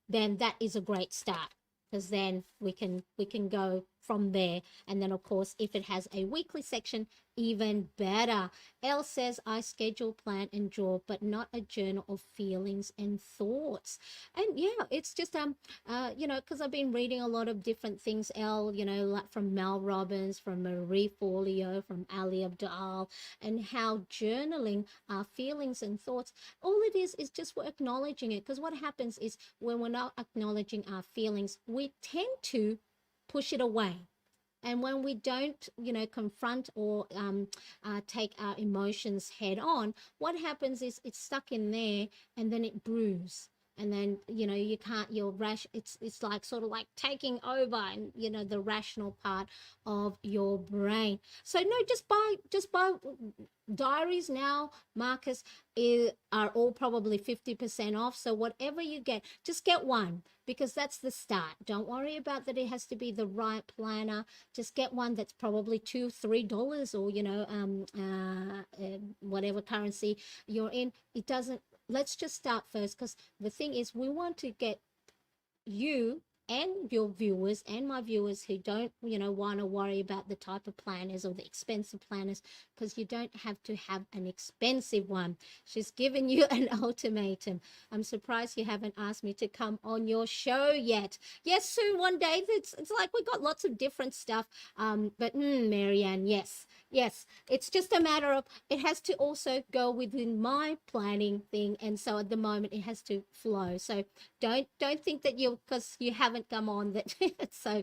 then that is a great start, because then we can go from there. And then of course, if it has a weekly section, even better. Elle says, I schedule, plan, and draw, but not a journal of feelings and thoughts. And yeah, it's just because I've been reading a lot of different things, Elle, like from Mel Robbins, from Marie Forleo, from Ali Abdaal, and how journaling our feelings and thoughts, all it is just we're acknowledging it. Because what happens is, when we're not acknowledging our feelings, we tend to push it away. And when we don't, confront or take our emotions head on, what happens is it's stuck in there, and then it brews. And then, you can't, it's like sort of like taking over, and, the rational part of your brain. So no, just buy diaries now, Marcus, are all probably 50% off. So whatever you get, just get one, because that's the start. Don't worry about that it has to be the right planner. Just get one that's probably $2-3, or whatever currency you're in. It doesn't, let's just start first, because the thing is, we want to get you and your viewers and my viewers who don't want to worry about the type of planners or the expensive planners, because you don't have to have an expensive one. She's given you an ultimatum. I'm surprised you haven't asked me to come on your show yet. Yes, soon, one day. It's like we got lots of different stuff, but Marianne, yes, it's just a matter of, it has to also go within my planning thing, and so at the moment it has to flow. So don't think that because you haven't come on, that it's so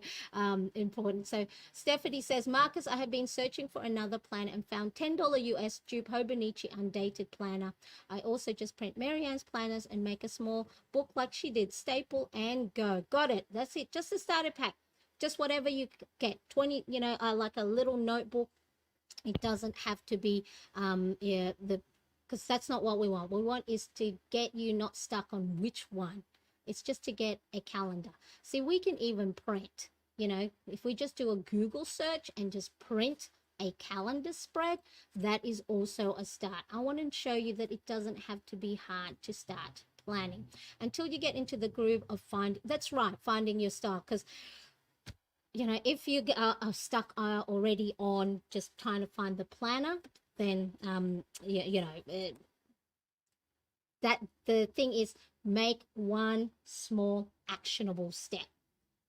important. So Stephanie says, Marcus, I have been searching for another planner and found $10 US dupe Hobonichi undated planner. I also just print Marianne's planners and make a small book like she did, staple and go. Got it. That's it. Just a starter pack. Just whatever you get. 20, like a little notebook. It doesn't have to be because that's not what we want. What we want is to get you not stuck on which one. It's just to get a calendar. See, we can even print, if we just do a Google search and just print a calendar spread, that is also a start. I want to show you that it doesn't have to be hard to start planning until you get into the groove of finding your style. Because if you are stuck already on just trying to find the planner, then that the thing is, make one small actionable step.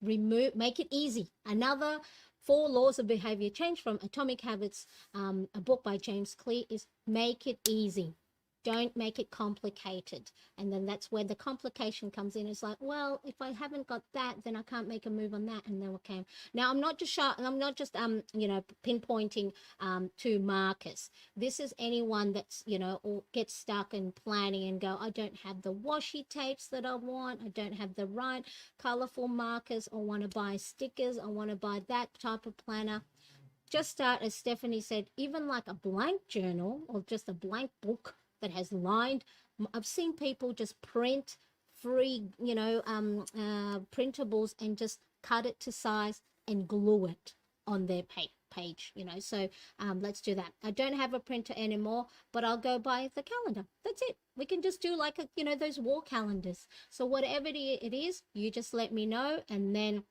Make it easy. Another four laws of behavior change from Atomic Habits, a book by James Clear, is make it easy. Don't make it complicated. And then that's where the complication comes in. It's like, well, if I haven't got that, then I can't make a move on that. And then okay. Now I'm not just pinpointing to Marcus. This is anyone that's, or gets stuck in planning and go, I don't have the washi tapes that I want. I don't have the right colorful markers. I want to buy stickers. I want to buy that type of planner. Just start, as Stephanie said, even like a blank journal or just a blank book that has lined. I've seen people just print free, printables and just cut it to size and glue it on their page, So let's do that. I don't have a printer anymore, but I'll go buy the calendar. That's it. We can just do like those wall calendars. So whatever it is, you just let me know, and then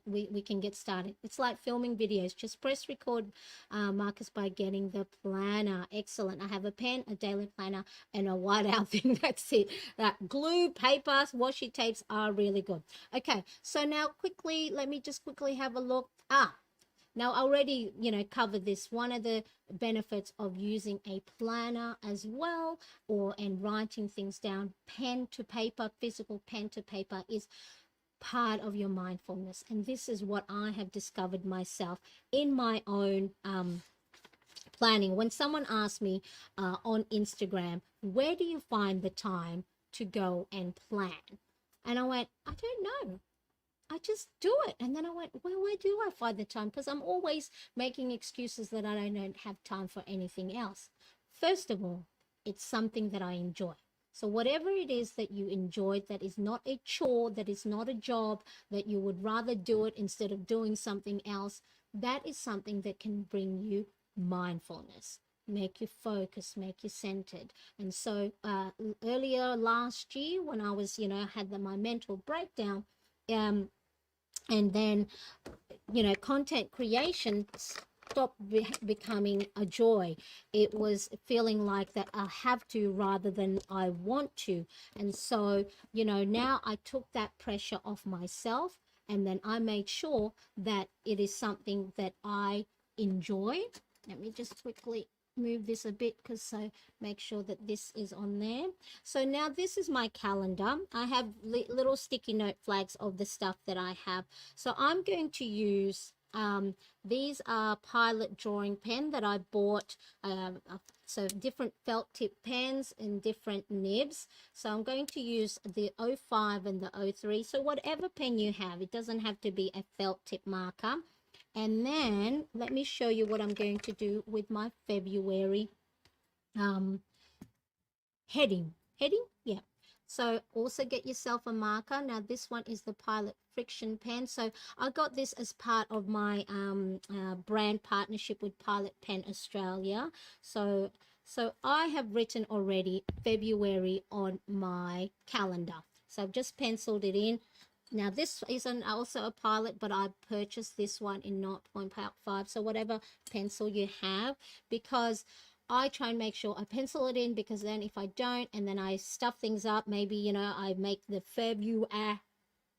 we can get started. It's like filming videos. Just press record, Marcus, by getting the planner. Excellent. I have a pen, a daily planner, and a whiteout thing. That's it. That glue, paper, washi tapes are really good. Okay, so now quickly, let me just quickly have a look. Now I already, covered this. One of the benefits of using a planner as well, and writing things down, pen to paper, physical pen to paper, is part of your mindfulness. And this is what I have discovered myself in my own planning. When someone asks me on Instagram, where do you find the time to go and plan? And I went, I don't know. I just do it. And then I went, well, where do I find the time? Because I'm always making excuses that I don't have time for anything else. First of all, it's something that I enjoy. So whatever it is that you enjoy, that is not a chore, that is not a job, that you would rather do it instead of doing something else, that is something that can bring you mindfulness, make you focus, make you centered. And so earlier last year when I was, had my mental breakdown, and then, content creation stopped becoming a joy. It was feeling like that I have to rather than I want to. And so, now I took that pressure off myself, and then I made sure that it is something that I enjoy. Let me just quickly move this a bit, because so make sure that this is on there. So now this is my calendar. I have little sticky note flags of the stuff that I have. So I'm going to use these are Pilot drawing pen that I bought, so different felt tip pens and different nibs. So I'm going to use the 05 and the 03. So whatever pen you have, it doesn't have to be a felt tip marker. And then let me show you what I'm going to do with my February heading. Yeah. So also get yourself a marker. Now this one is the Pilot Friction pen. So I got this as part of my brand partnership with Pilot Pen Australia. So I have written already February on my calendar. So I've just penciled it in. Now this isn't also a Pilot, but I purchased this one in 0.5. So whatever pencil you have, because I try and make sure I pencil it in, because then if I don't, and then I stuff things up, maybe, I make the February,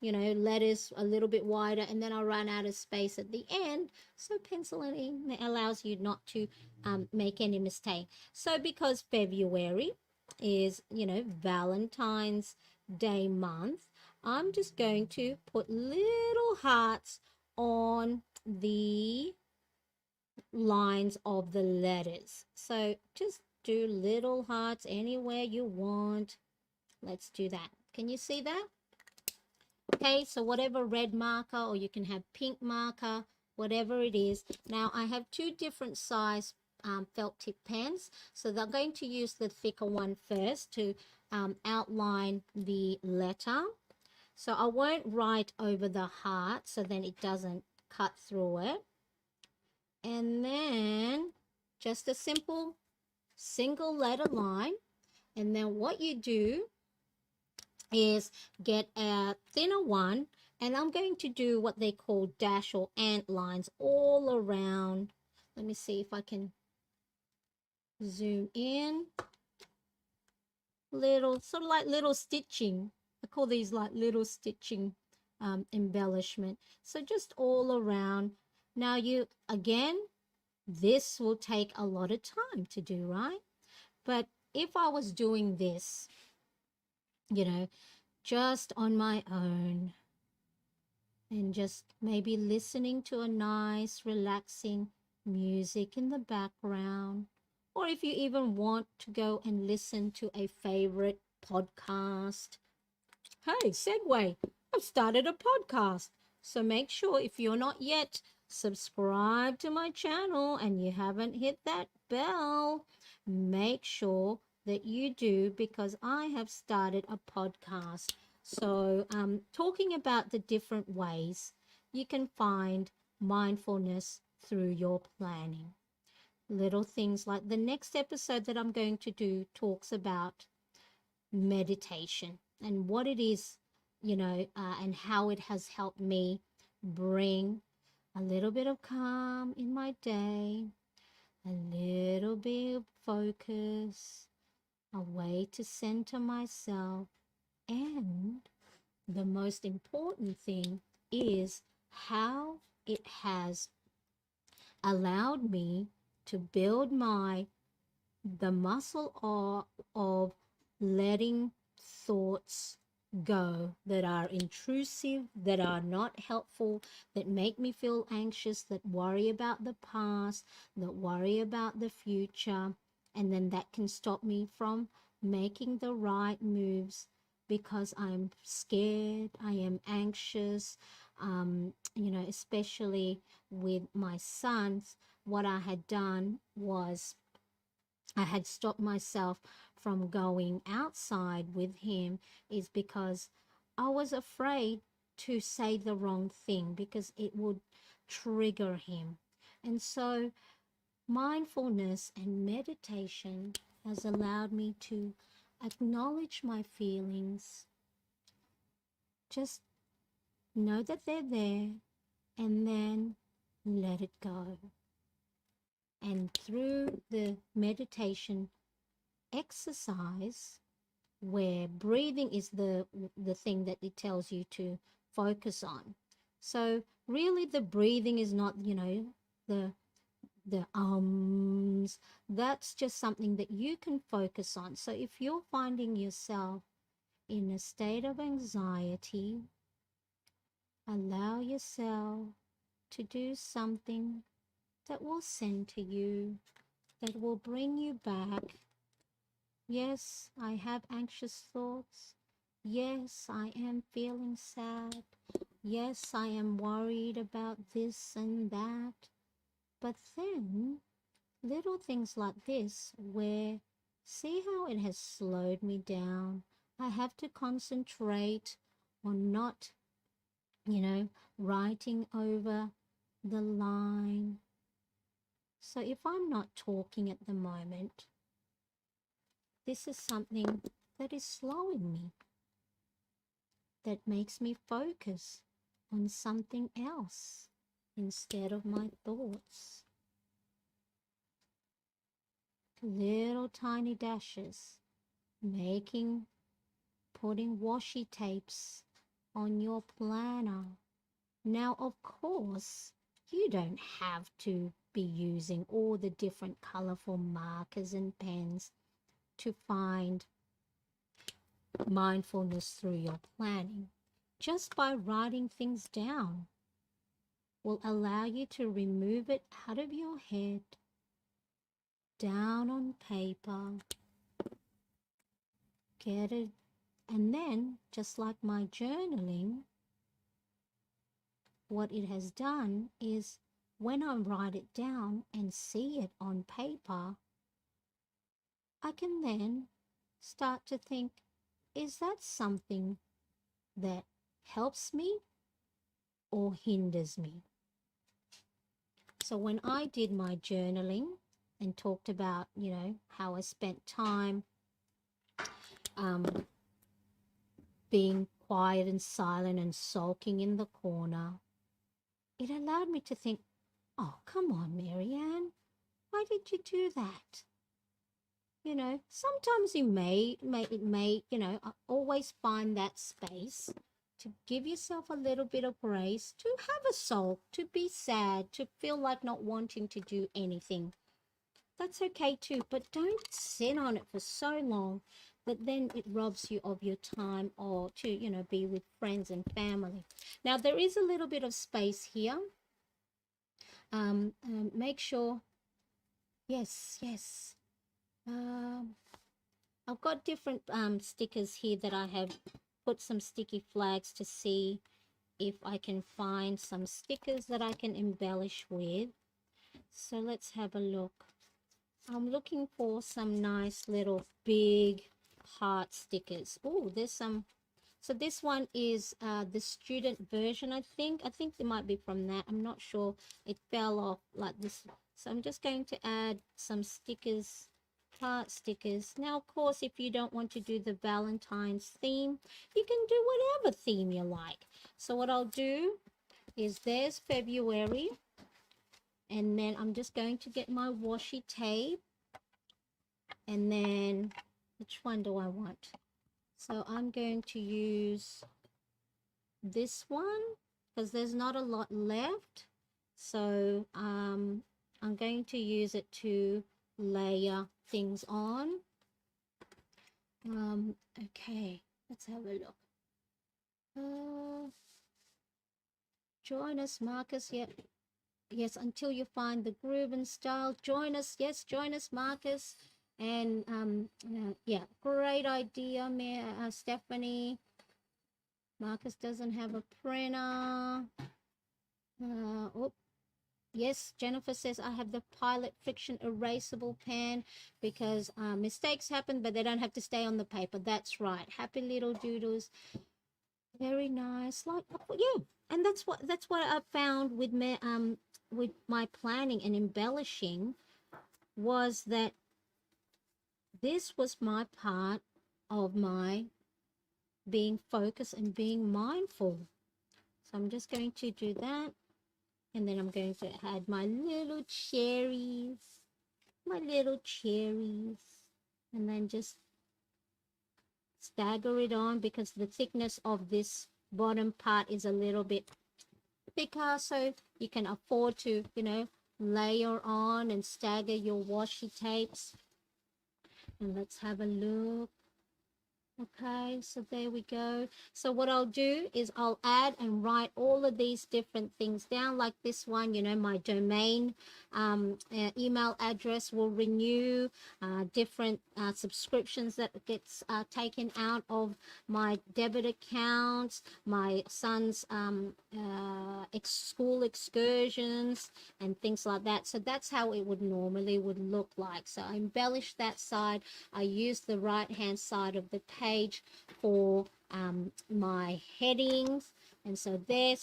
letters a little bit wider, and then I run out of space at the end. So penciling in allows you not to make any mistake. So because February is, Valentine's Day month, I'm just going to put little hearts on the lines of the letters. So just do little hearts anywhere you want. Let's do that. Can you see that? Okay, so whatever red marker, or you can have pink marker, whatever it is. Now I have two different size felt tip pens, so they're going to use the thicker one first to outline the letter. So I won't write over the heart, so then it doesn't cut through it. And then just a simple single letter line. And then what you do is get a thinner one, and I'm going to do what they call dash or ant lines all around. Let me see if I can zoom in. Little, sort of like little stitching. I call these like little stitching embellishment. So just all around. Now again, this will take a lot of time to do, right? But if I was doing this, you know, just on my own and just maybe listening to a nice, relaxing music in the background, or if you even want to go and listen to a favorite podcast. Hey, segue. I've started a podcast. So make sure if you're not yet subscribed to my channel and you haven't hit that bell, make sure that you do because I have started a podcast. So, talking about the different ways you can find mindfulness through your planning. Little things like the next episode that I'm going to do talks about meditation and what it is, and how it has helped me bring a little bit of calm in my day, a little bit of focus, a way to center myself. And the most important thing is how it has allowed me to build the muscle of letting thoughts go that are intrusive, that are not helpful, that make me feel anxious, that worry about the past, that worry about the future, and then that can stop me from making the right moves because I'm scared, I am anxious, especially with my sons. What I had done was I had stopped myself from going outside with him is because I was afraid to say the wrong thing because it would trigger him. And so mindfulness and meditation has allowed me to acknowledge my feelings, just know that they're there, and then let it go. And through the meditation exercise, where breathing is the thing that it tells you to focus on. So really the breathing is not, the ums. That's just something that you can focus on. So if you're finding yourself in a state of anxiety, allow yourself to do something that will center you, that will bring you back. Yes, I have anxious thoughts. Yes, I am feeling sad. Yes, I am worried about this and that. But then, little things like this, where see how it has slowed me down. I have to concentrate on not, writing over the line. So if I'm not talking at the moment, this is something that is slowing me, that makes me focus on something else instead of my thoughts. Little tiny dashes, putting washi tapes on your planner. Now, of course, you don't have to be using all the different colorful markers and pens to find mindfulness through your planning. Just by writing things down will allow you to remove it out of your head, down on paper, get it, and then just like my journaling, what it has done is when I write it down and see it on paper, I can then start to think, is that something that helps me or hinders me? So when I did my journaling and talked about, how I spent time being quiet and silent and sulking in the corner, it allowed me to think, oh, come on, Marianne, why did you do that? Sometimes it may, I always find that space to give yourself a little bit of grace, to have a sulk, to be sad, to feel like not wanting to do anything. That's okay too, but don't sit on it for so long that then it robs you of your time or to, be with friends and family. Now, there is a little bit of space here. Make sure, yes, yes. I've got different stickers here that I have put some sticky flags to see if I can find some stickers that I can embellish with. So let's have a look. I'm looking for some nice little big heart stickers. Oh, there's some. So this one is the student version, I think. I think it might be from that. I'm not sure. It fell off like this. So I'm just going to add some stickers, heart stickers. Now, of course, if you don't want to do the Valentine's theme, you can do whatever theme you like. So what I'll do is there's February. And then I'm just going to get my washi tape. And then, which one do I want? So I'm going to use this one because there's not a lot left. So I'm going to use it to layer things on. Okay, let's have a look. Join us, Marcus. Yeah. Yes, until you find the groove and style. Join us. Yes, join us, Marcus. And yeah, great idea, Stephanie. Marcus doesn't have a printer. Oh, yes, Jennifer says I have the Pilot Friction erasable pen because mistakes happen, but they don't have to stay on the paper. That's right. Happy little doodles. Very nice. Like, yeah, and that's what I found with my planning and embellishing was that this was my part of my being focused and being mindful. So I'm just going to do that. And then I'm going to add my little cherries. And then just stagger it on because the thickness of this bottom part is a little bit thicker. So you can afford to, layer on and stagger your washi tapes. And let's have a look. Okay, so there we go. So what I'll do is I'll add and write all of these different things down, like this one, my domain email address will renew, different subscriptions that gets taken out of my debit accounts, my son's school excursions and things like that. So that's how it would normally look like. So I embellish that side. I use the right hand side of the page for my headings, and so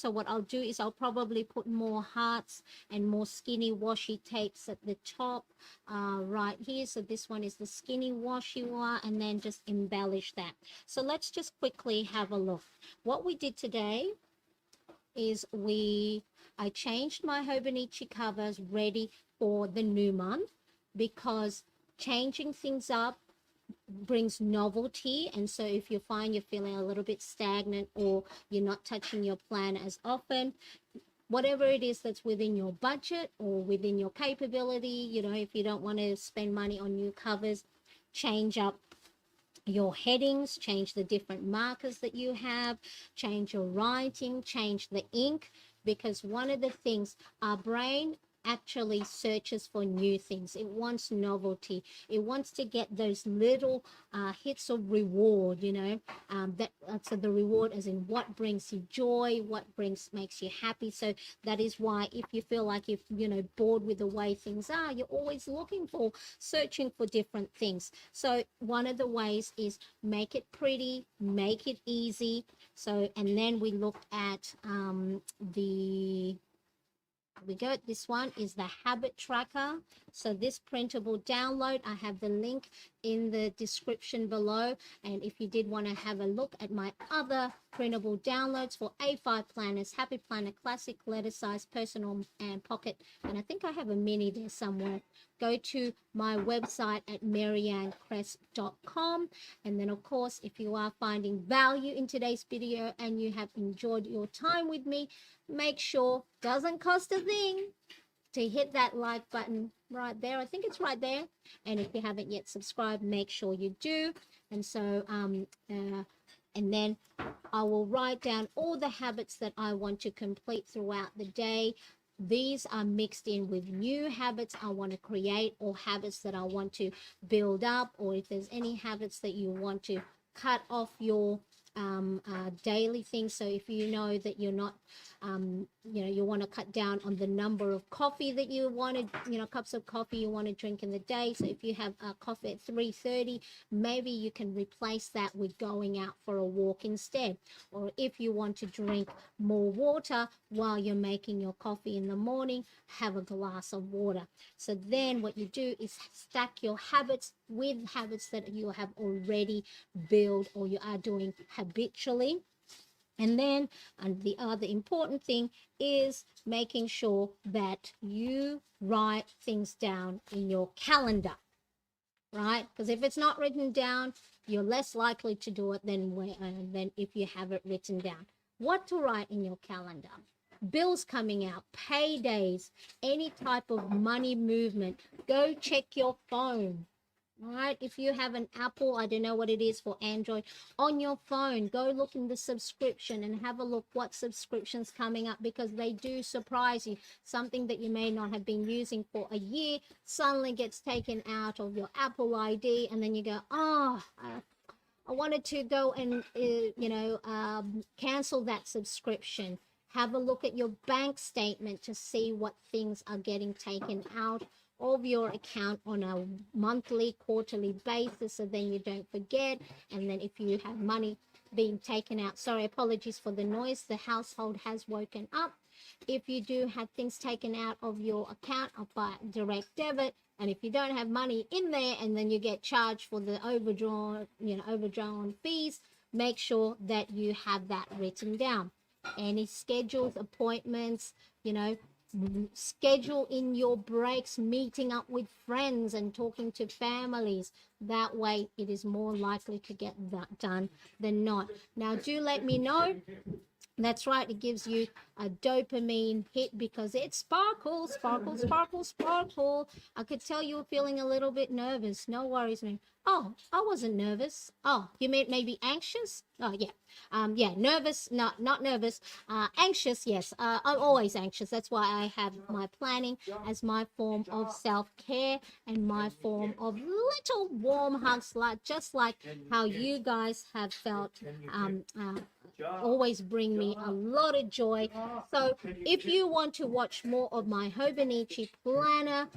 what I'll do is I'll probably put more hearts and more skinny washi tapes at the top right here. So this one is the skinny washi one, and then just embellish that. So let's just quickly have a look. What we did today is I changed my Hobonichi covers ready for the new month because changing things up brings novelty. And so if you find you're feeling a little bit stagnant or you're not touching your plan as often, whatever it is that's within your budget or within your capability, if you don't want to spend money on new covers, change up your headings, change the different markers that you have, change your writing, change the ink, because one of the things, our brain actually searches for new things. It wants novelty. It wants to get those little hits of reward, so the reward as in what brings you joy, what makes you happy. So that is why if you feel like you're bored with the way things are, you're always searching for different things. So one of the ways is make it pretty, make it easy. So, and then we looked at this one is the habit tracker. So this printable download, I have the link in the description below. And if you did want to have a look at my other printable downloads for A5 planners, Happy Planner Classic, letter size, personal, and pocket, and I think I have a mini there somewhere, go to my website at mariannecrest.com. And then, of course, if you are finding value in today's video and you have enjoyed your time with me, make sure, doesn't cost a thing, to hit that like button right there. I think it's right there. And if you haven't yet subscribed, make sure you do. And so, and then I will write down all the habits that I want to complete throughout the day. These are mixed in with new habits I want to create, or habits that I want to build up, or if there's any habits that you want to cut off your daily things. So if you know that you're not, you want to cut down on the number of coffee that you wanted, cups of coffee you want to drink in the day. So if you have coffee at 3:30, maybe you can replace that with going out for a walk instead. Or if you want to drink more water while you're making your coffee in the morning, have a glass of water. So then what you do is stack your habits with habits that you have already built or you are doing habitually. And then, and the other important thing is making sure that you write things down in your calendar, right? Because if it's not written down, you're less likely to do it than if you have it written down. What to write in your calendar? Bills coming out, paydays, any type of money movement. Go check your phone. All right, if you have an Apple, I don't know what it is for Android, on your phone, go look in the subscription and have a look what subscriptions coming up, because they do surprise you. Something that you may not have been using for a year suddenly gets taken out of your Apple ID, and then you go, oh, I wanted to go and, cancel that subscription. Have a look at your bank statement to see what things are getting taken out of your account on a monthly, quarterly basis, so then you don't forget. And then if you have money being taken out, sorry, apologies for the noise, the household has woken up. If you do have things taken out of your account by direct debit, and if you don't have money in there and then you get charged for the overdrawn fees, make sure that you have that written down. Any schedules, appointments, schedule in your breaks, meeting up with friends and talking to families. That way it is more likely to get that done than not. Now do let me know. That's right, it gives you a dopamine hit because it sparkles, sparkle, sparkle, sparkle. I could tell you were feeling a little bit nervous. No worries, man. Oh, I wasn't nervous. Oh, you meant maybe anxious? Oh, yeah. Nervous, not nervous. Anxious, yes. I'm always anxious. That's why I have my planning as my form of self-care and my form of little warm hugs, just like how you guys have felt always bring me a lot of joy. So if you want to watch more of my Hobonichi Planner,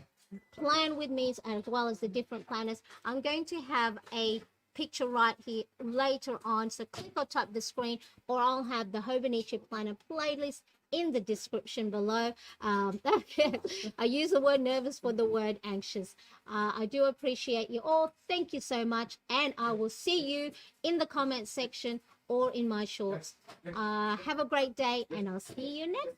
plan with me, as well as the different planners, I'm going to have a picture right here later on. So click or tap the screen, or I'll have the Hobonichi Planner playlist in the description below. I use the word nervous for the word anxious. I do appreciate you all. Thank you so much. And I will see you in the comment section or in my shorts. Have a great day, and I'll see you next